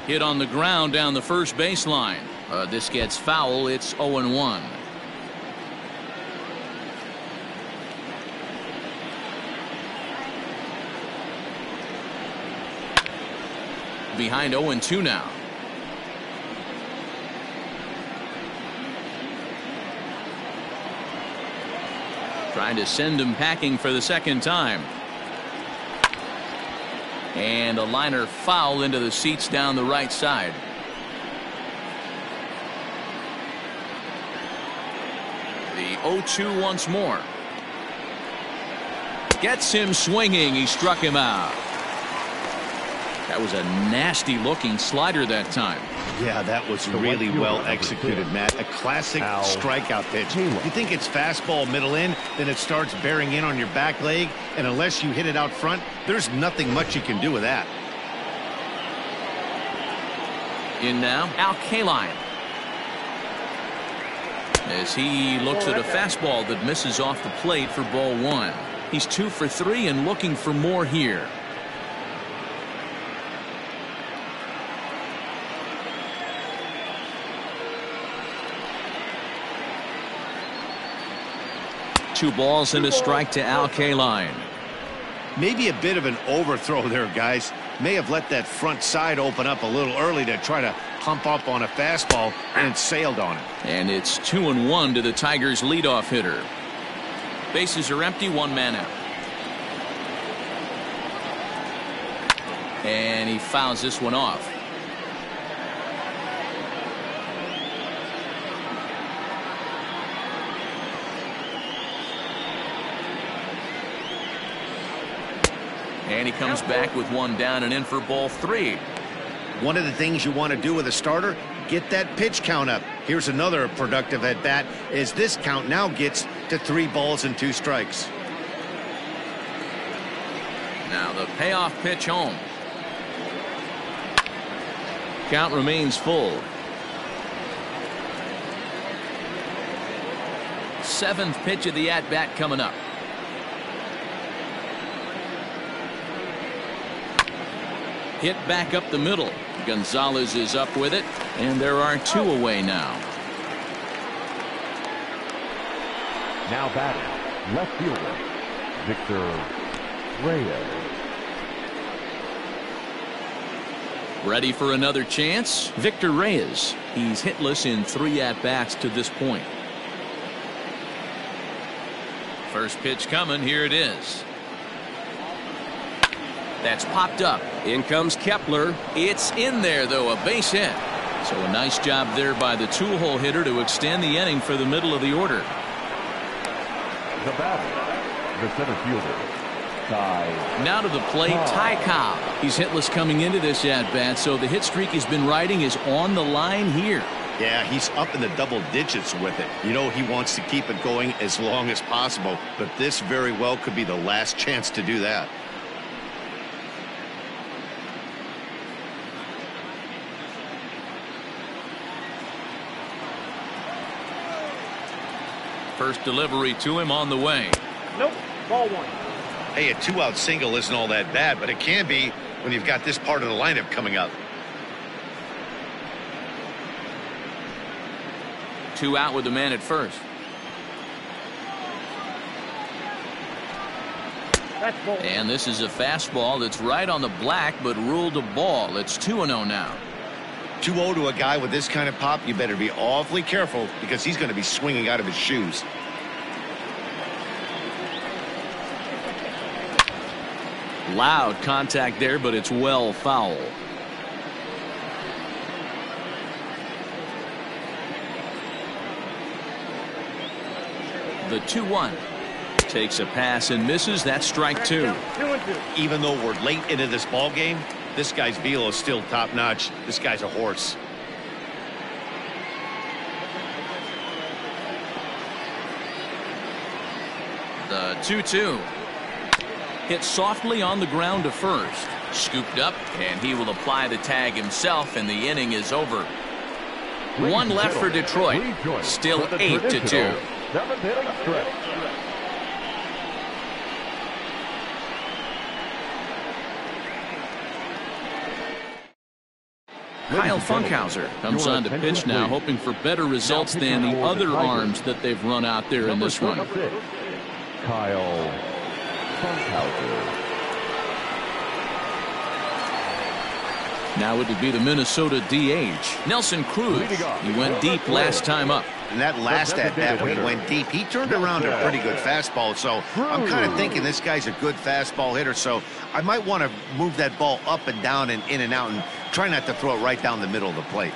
Hit on the ground down the first baseline. This gets foul. It's 0-1. Behind 0-2 now. Trying to send him packing for the second time. And a liner foul into the seats down the right side. The 0-2 once more. Gets him swinging. He struck him out. That was a nasty looking slider that time. Yeah, that was really well executed, Matt. A classic strikeout pitch. You think it's fastball middle in, then it starts bearing in on your back leg, and unless you hit it out front, there's nothing much you can do with that. In now, Al Kaline. As he looks at a fastball that misses off the plate for ball 1. He's 2 for 3 and looking for more here. Two balls and a strike to Al Kaline. Maybe a bit of an overthrow there, guys. May have let that front side open up a little early to try to pump up on a fastball, and it sailed on it. And it's 2-1 to the Tigers' leadoff hitter. Bases are empty, 1 man out. And he fouls this one off. And he comes back with 1 down and in for ball 3. One of the things you want to do with a starter, get that pitch count up. Here's another productive at bat as this count now gets to 3 balls and 2 strikes. Now the payoff pitch home. Count remains full. 7th pitch of the at-bat coming up. Hit back up the middle. Gonzalez is up with it, and there are 2 away now. Now batting, left fielder, Victor Reyes. Ready for another chance? Victor Reyes. He's hitless in 3 at-bats to this point. First pitch coming. Here it is. That's popped up. In comes Kepler. It's in there, though, a base hit. So a nice job there by the two-hole hitter to extend the inning for the middle of the order. The batter, the center fielder, Ty. Now to the plate, Ty Cobb. He's hitless coming into this at-bat, so the hit streak he's been riding is on the line here. Yeah, he's up in the double digits with it. You know, he wants to keep it going as long as possible, but this very well could be the last chance to do that. First delivery to him on the way. Nope. Ball 1. Hey, a 2-out single isn't all that bad, but it can be when you've got this part of the lineup coming up. 2 out with the man at first. That's ball. And this is a fastball that's right on the black, but ruled a ball. It's 2-0 now. 2-0 to a guy with this kind of pop, you better be awfully careful because he's going to be swinging out of his shoes. Loud contact there, but it's well foul. The 2-1 takes a pass and misses. That's strike 2. 2-2. Even though we're late into this ball game, this guy's velo is still top notch. This guy's a horse. The 2-2 hit softly on the ground to first. Scooped up, and he will apply the tag himself, and the inning is over. One left for Detroit. Still 8-2. 7th inning stretch. Kyle Funkhauser comes on to pitch now, hoping for better results than the other arms that they've run out there in this one. Kyle Funkhauser. Now it would be the Minnesota DH, Nelson Cruz. He went deep last time up. And that last at-bat when he went deep, he turned around a pretty good fastball. So I'm kind of thinking this guy's a good fastball hitter. So I might want to move that ball up and down and in and out and try not to throw it right down the middle of the plate.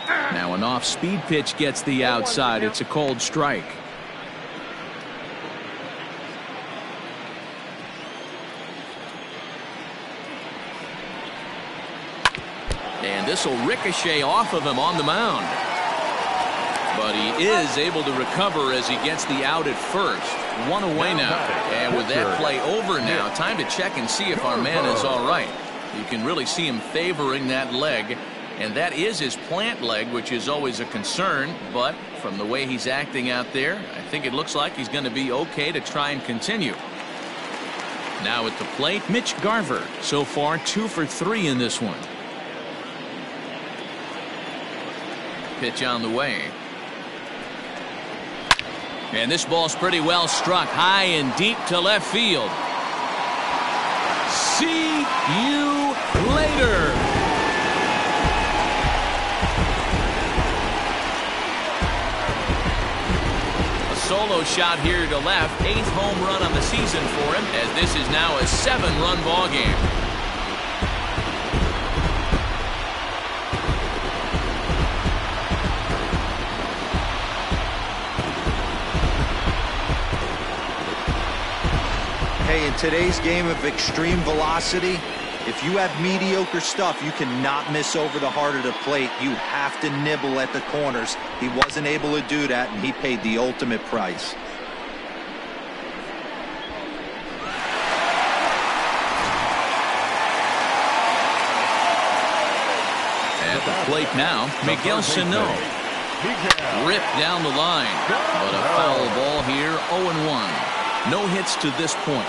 Now an off-speed pitch gets the outside. It's a cold strike. And this will ricochet off of him on the mound. But he is able to recover as he gets the out at first. 1 away now. And with that play over now, time to check and see if our man is all right. You can really see him favoring that leg. And that is his plant leg, which is always a concern. But from the way he's acting out there, I think it looks like he's going to be okay to try and continue. Now at the plate, Mitch Garver. So far 2 for 3 in this one. Pitch on the way. And this ball's pretty well struck high and deep to left field. See you later. A solo shot here to left. 8th home run on the season for him, as this is now a 7-run ball game. Hey, in today's game of extreme velocity, if you have mediocre stuff, you cannot miss over the heart of the plate. You have to nibble at the corners. He wasn't able to do that, and he paid the ultimate price. At the plate now, Miguel Sano. Ripped down the line, but a foul ball here, 0-1. No hits to this point.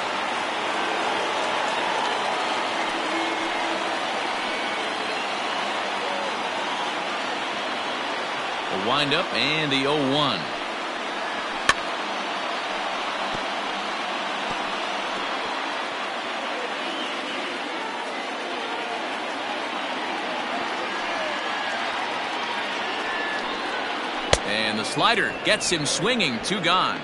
The windup and the 0-1. And the slider gets him swinging. 2 gone.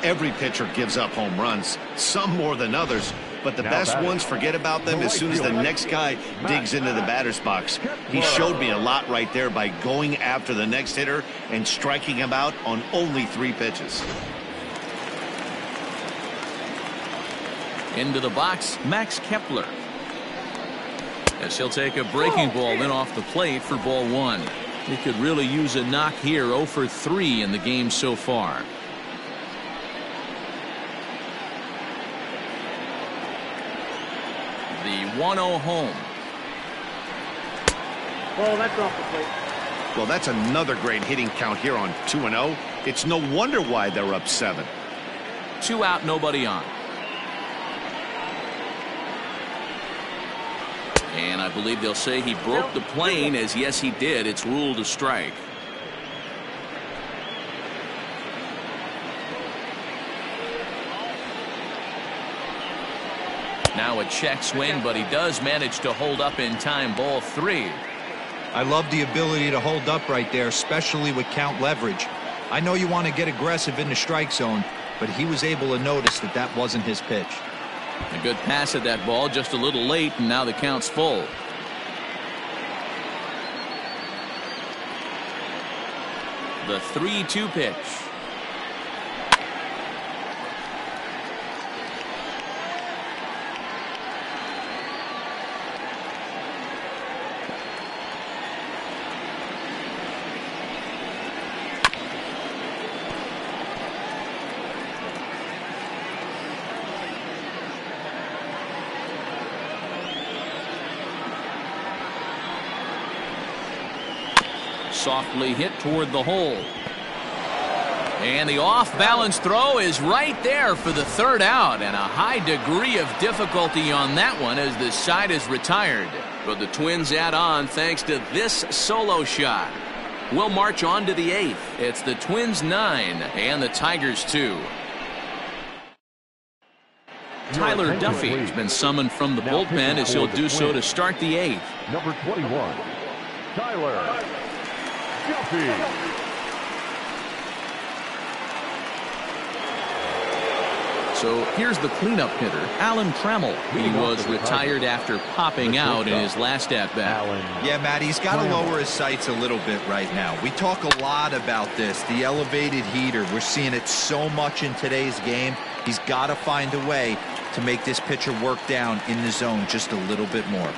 Every pitcher gives up home runs, some more than others, but the best ones forget about them as soon as the next guy digs into the batter's box. He showed me a lot right there by going after the next hitter and striking him out on only 3 pitches. Into the box, Max Kepler. As he'll take a breaking ball in off the plate for ball 1. He could really use a knock here. 0 for 3 in the game so far. The 1-0 home. Ball, that's off the plate. Well, that's another great hitting count here on 2-0. It's no wonder why they're up 7. 2 out, nobody on. And I believe they'll say he broke the plane, as yes he did. It's ruled a strike. Now a check swing, but he does manage to hold up in time. Ball 3. I love the ability to hold up right there, especially with count leverage. I know you want to get aggressive in the strike zone, but he was able to notice that that wasn't his pitch. A good pass at that ball, just a little late, and now the count's full. The 3-2 pitch. Softly hit toward the hole. And the off-balance throw is right there for the 3rd out, and a high degree of difficulty on that one as the side is retired. But the Twins add on thanks to this solo shot. We'll march on to the 8th. It's the Twins 9 and the Tigers 2. Tyler Duffy has been summoned from the bullpen as he'll do so to start the 8th. Number 21, Tyler Duffy. So here's the cleanup hitter, Alan Trammell. He was retired after popping out in his last at-bat. Yeah, Matt, he's got to lower his sights a little bit right now. We talk a lot about this, the elevated heater. We're seeing it so much in today's game. He's got to find a way to make this pitcher work down in the zone just a little bit more.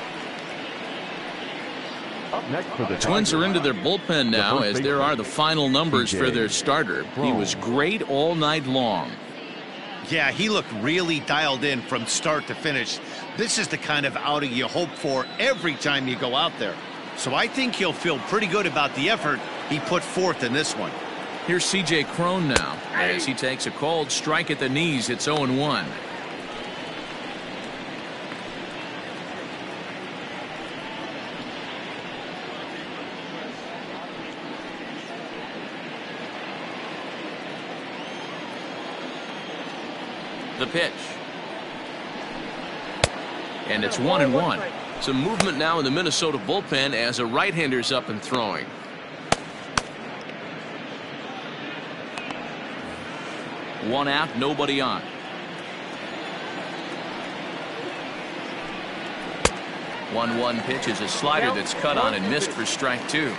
Up next for the Twins are into their bullpen now, as there are the final numbers for their starter. He was great all night long. Yeah, he looked really dialed in from start to finish. This is the kind of outing you hope for every time you go out there. So I think he'll feel pretty good about the effort he put forth in this one. Here's C.J. Cron now, as he takes a cold strike at the knees. It's 0-1. The pitch. And it's 1-1. Some movement now in the Minnesota bullpen as a right-hander's up and throwing. One out, nobody on. 1-1 pitch is a slider that's cut on and missed for strike 2.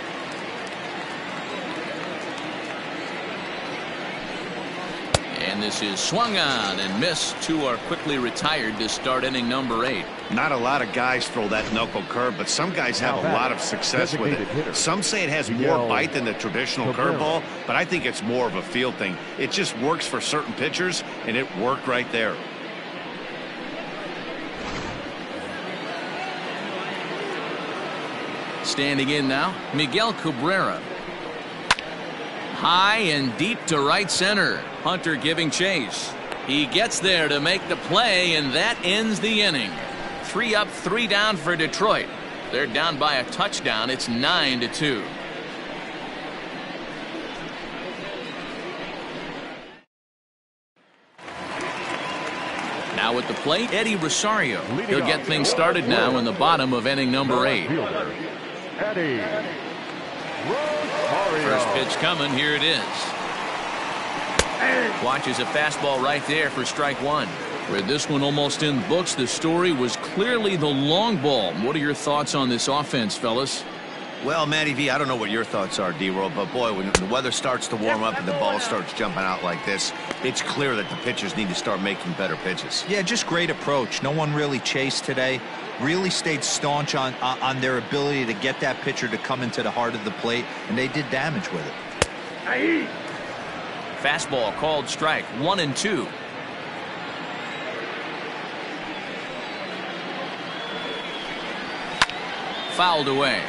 And this is swung on and missed. 2 are quickly retired to start inning number 8. Not a lot of guys throw that knuckle curve, but some guys have a lot of success with it. Some say it has more bite than the traditional curveball, but I think it's more of a feel thing. It just works for certain pitchers, and it worked right there. Standing in now, Miguel Cabrera. High and deep to right center. Hunter giving chase. He gets there to make the play, and that ends the inning. 3 up, 3 down for Detroit. They're down by a touchdown. It's 9-2. Now at the plate, Eddie Rosario. He'll get things started now in the bottom of inning number 8. Eddie Rosario. First pitch coming. Here it is. Watches a fastball right there for strike one. With this one almost in the books, the story was clearly the long ball. What are your thoughts on this offense, fellas? Well, Matty V, I don't know what your thoughts are, D-Roll, but boy, when the weather starts to warm up and the ball starts jumping out like this, it's clear that the pitchers need to start making better pitches. Yeah, just great approach. No one really chased today. Really stayed staunch on their ability to get that pitcher to come into the heart of the plate, and they did damage with it. Fastball called strike 1-2. Fouled away.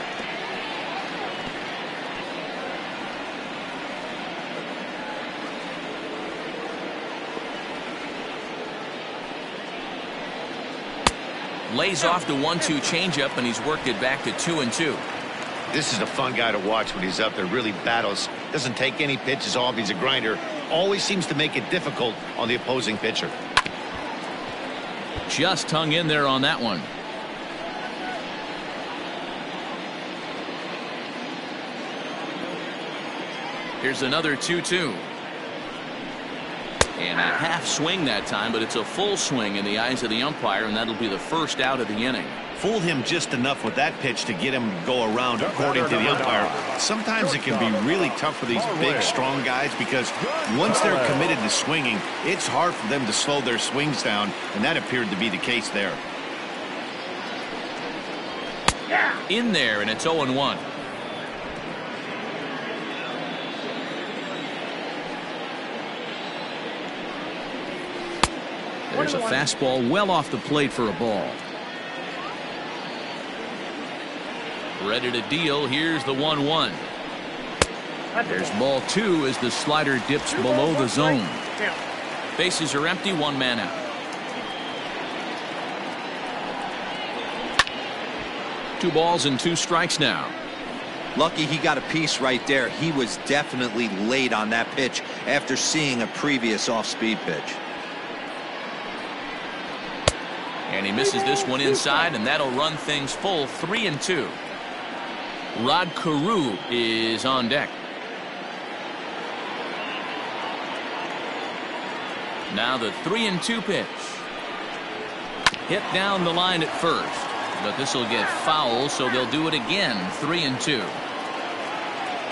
Lays off the 1-2 changeup, and he's worked it back to 2-2. This is a fun guy to watch when he's up there. Really battles. Doesn't take any pitches off. He's a grinder. Always seems to make it difficult on the opposing pitcher. Just hung in there on that one. Here's another 2-2. And a half swing that time, but it's a full swing in the eyes of the umpire, and that'll be the first out of the inning. Fooled him just enough with that pitch to get him to go around, according to the umpire. Sometimes it can be really tough for these big, strong guys because once they're committed to swinging, it's hard for them to slow their swings down, and that appeared to be the case there. In there, and it's 0-1. There's a fastball well off the plate for a ball. Ready to deal. Here's the 1-1. There's ball two as the slider dips below the zone. Bases are empty, one man out. 2 balls and 2 strikes now. Lucky he got a piece right there. He was definitely late on that pitch after seeing a previous off-speed pitch. And he misses this one inside, and that'll run things full 3-2. Rod Carew is on deck. Now the 3-2 pitch. Hit down the line at first, but this will get foul, so they'll do it again. 3-2.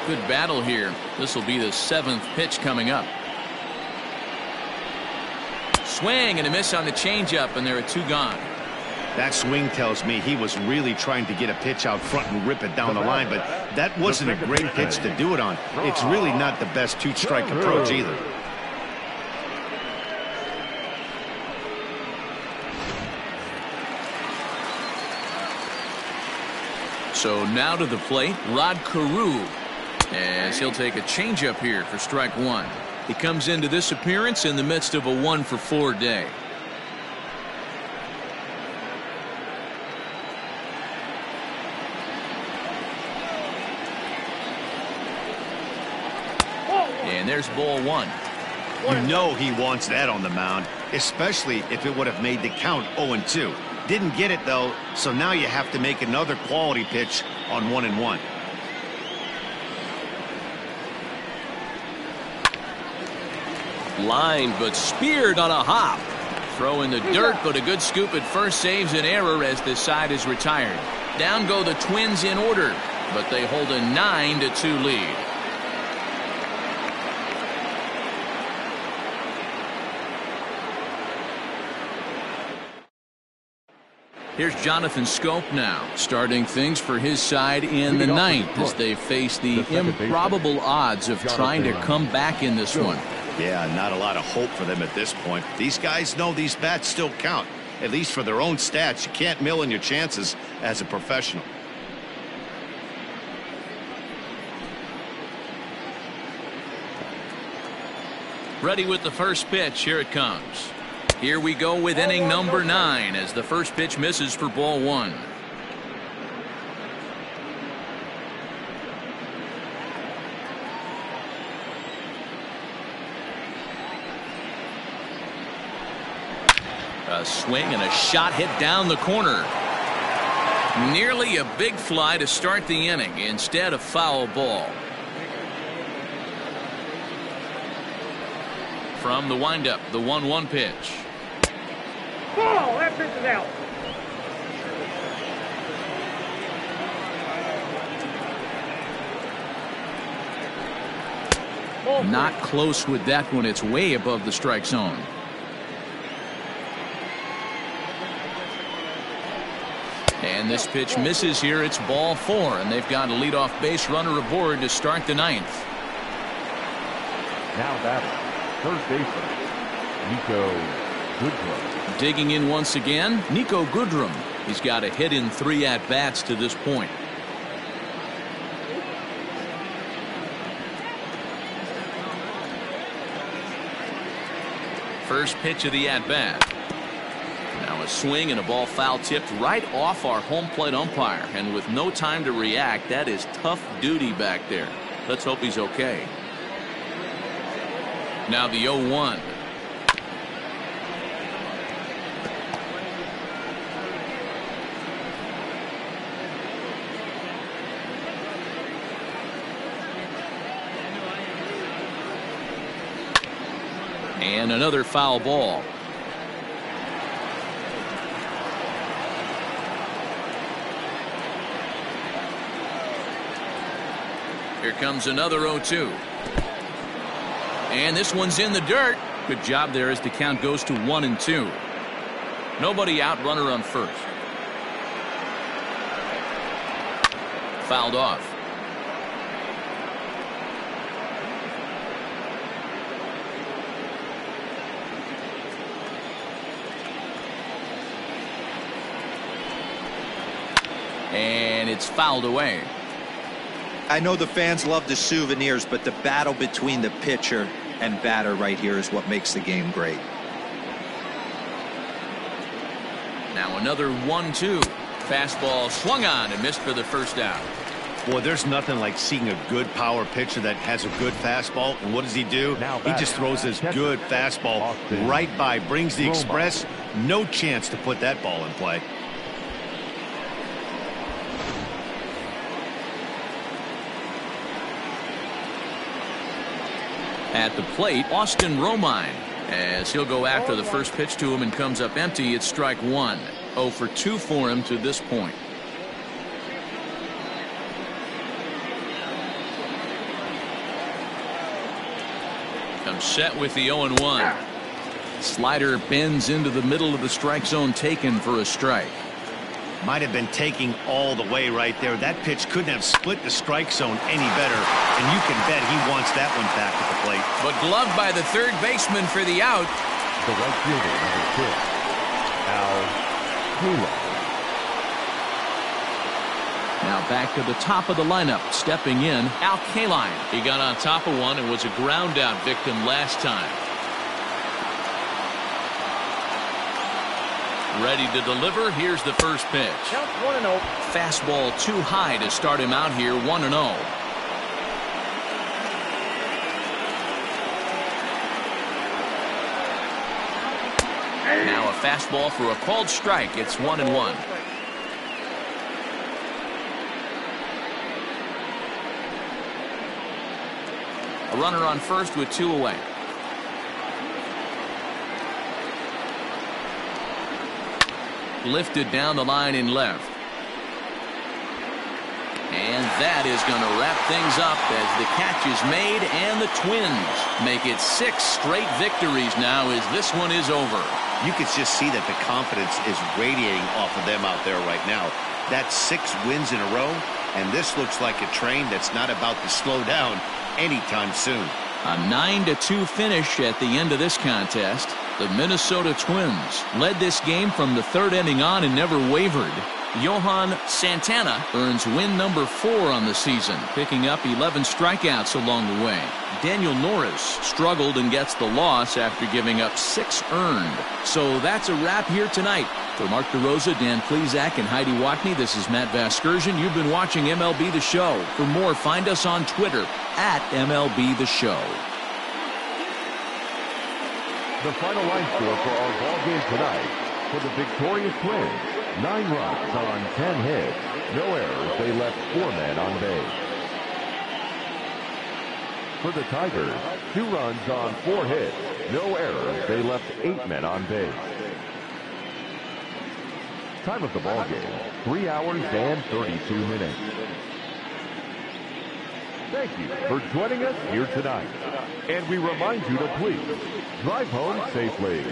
Good battle here. This will be the 7th pitch coming up. Swing and a miss on the changeup, and there are 2 gone. That swing tells me he was really trying to get a pitch out front and rip it down the line, but that wasn't a great pitch to do it on. It's really not the best 2-strike approach either. So now to the plate, Rod Carew, as he'll take a changeup here for strike 1. He comes into this appearance in the midst of a 1-for-4 day. And there's ball 1. You know he wants that on the mound, especially if it would have made the count 0-2. Didn't get it, though, so now you have to make another quality pitch on 1-1. Lined but speared on a hop. Throw in the dirt, but a good scoop at first saves an error as this side is retired. Down go the Twins in order, but they hold a 9-2 lead. Here's Jonathan Schoop now, starting things for his side in the 9th as they face the improbable odds of trying to come back in this one. Yeah, not a lot of hope for them at this point. These guys know these bats still count, at least for their own stats. You can't mill in your chances as a professional. Ready with the first pitch. Here it comes. Here we go with inning number 9 as the first pitch misses for ball 1. A swing and a shot hit down the corner. Nearly a big fly to start the inning instead of foul ball. From the windup, the 1-1 pitch. Ball. That pitch is out. Not close with that one. It's way above the strike zone. And this pitch misses here. It's ball 4, and they've got a leadoff base runner aboard to start the 9th. Now batting, third baseman, Niko Goodrum. Digging in once again, Niko Goodrum. He's got a hit in 3 at-bats to this point. First pitch of the at-bat. Now a swing and a ball foul tipped right off our home plate umpire. And with no time to react, that is tough duty back there. Let's hope he's okay. Now the 0-1. And another foul ball. Here comes another 0-2. And this one's in the dirt. Good job there as the count goes to 1-2. Nobody out, runner on first. Fouled off. And it's fouled away. I know the fans love the souvenirs, but the battle between the pitcher and batter right here is what makes the game great. Now another 1-2. Fastball swung on and missed for the first out. Boy, there's nothing like seeing a good power pitcher that has a good fastball. And what does he do? He just throws his good fastball right by, brings the express. No chance to put that ball in play. At the plate, Austin Romine, as he'll go after the first pitch to him and comes up empty. It's strike 1. 0 for 2 for him to this point. Comes set with the 0-1. Slider bends into the middle of the strike zone, taken for a strike. Might have been taking all the way right there. That pitch couldn't have split the strike zone any better, and you can bet he wants that one back at the plate. But gloved by the third baseman for the out. The right fielder, number 6, Al Kaline. Now back to the top of the lineup, stepping in, Al Kaline. He got on top of one and was a ground out victim last time. Ready to deliver. Here's the first pitch. Count 1-0. Fastball too high to start him out here. 1-0. Now a fastball for a called strike. It's 1-1. A runner on first with 2 away. Lifted down the line in left. And that is going to wrap things up as the catch is made, and the Twins make it 6 straight victories now as this one is over. You could just see that the confidence is radiating off of them out there right now. That's 6 wins in a row, and this looks like a train that's not about to slow down anytime soon. A 9-2 finish at the end of this contest. The Minnesota Twins led this game from the 3rd inning on and never wavered. Johan Santana earns win number 4 on the season, picking up 11 strikeouts along the way. Daniel Norris struggled and gets the loss after giving up 6 earned. So that's a wrap here tonight. For Mark DeRosa, Dan Plesac, and Heidi Watney, this is Matt Vasgersian. You've been watching MLB The Show. For more, find us on Twitter at MLB The Show. The final line score for our ball game tonight: for the victorious Twins, 9 runs on 10 hits, no errors. They left 4 men on base. For the Tigers, 2 runs on 4 hits. No errors. They left 8 men on base. Time of the ball game, 3 hours and 32 minutes. Thank you for joining us here tonight. And we remind you to please drive home safely.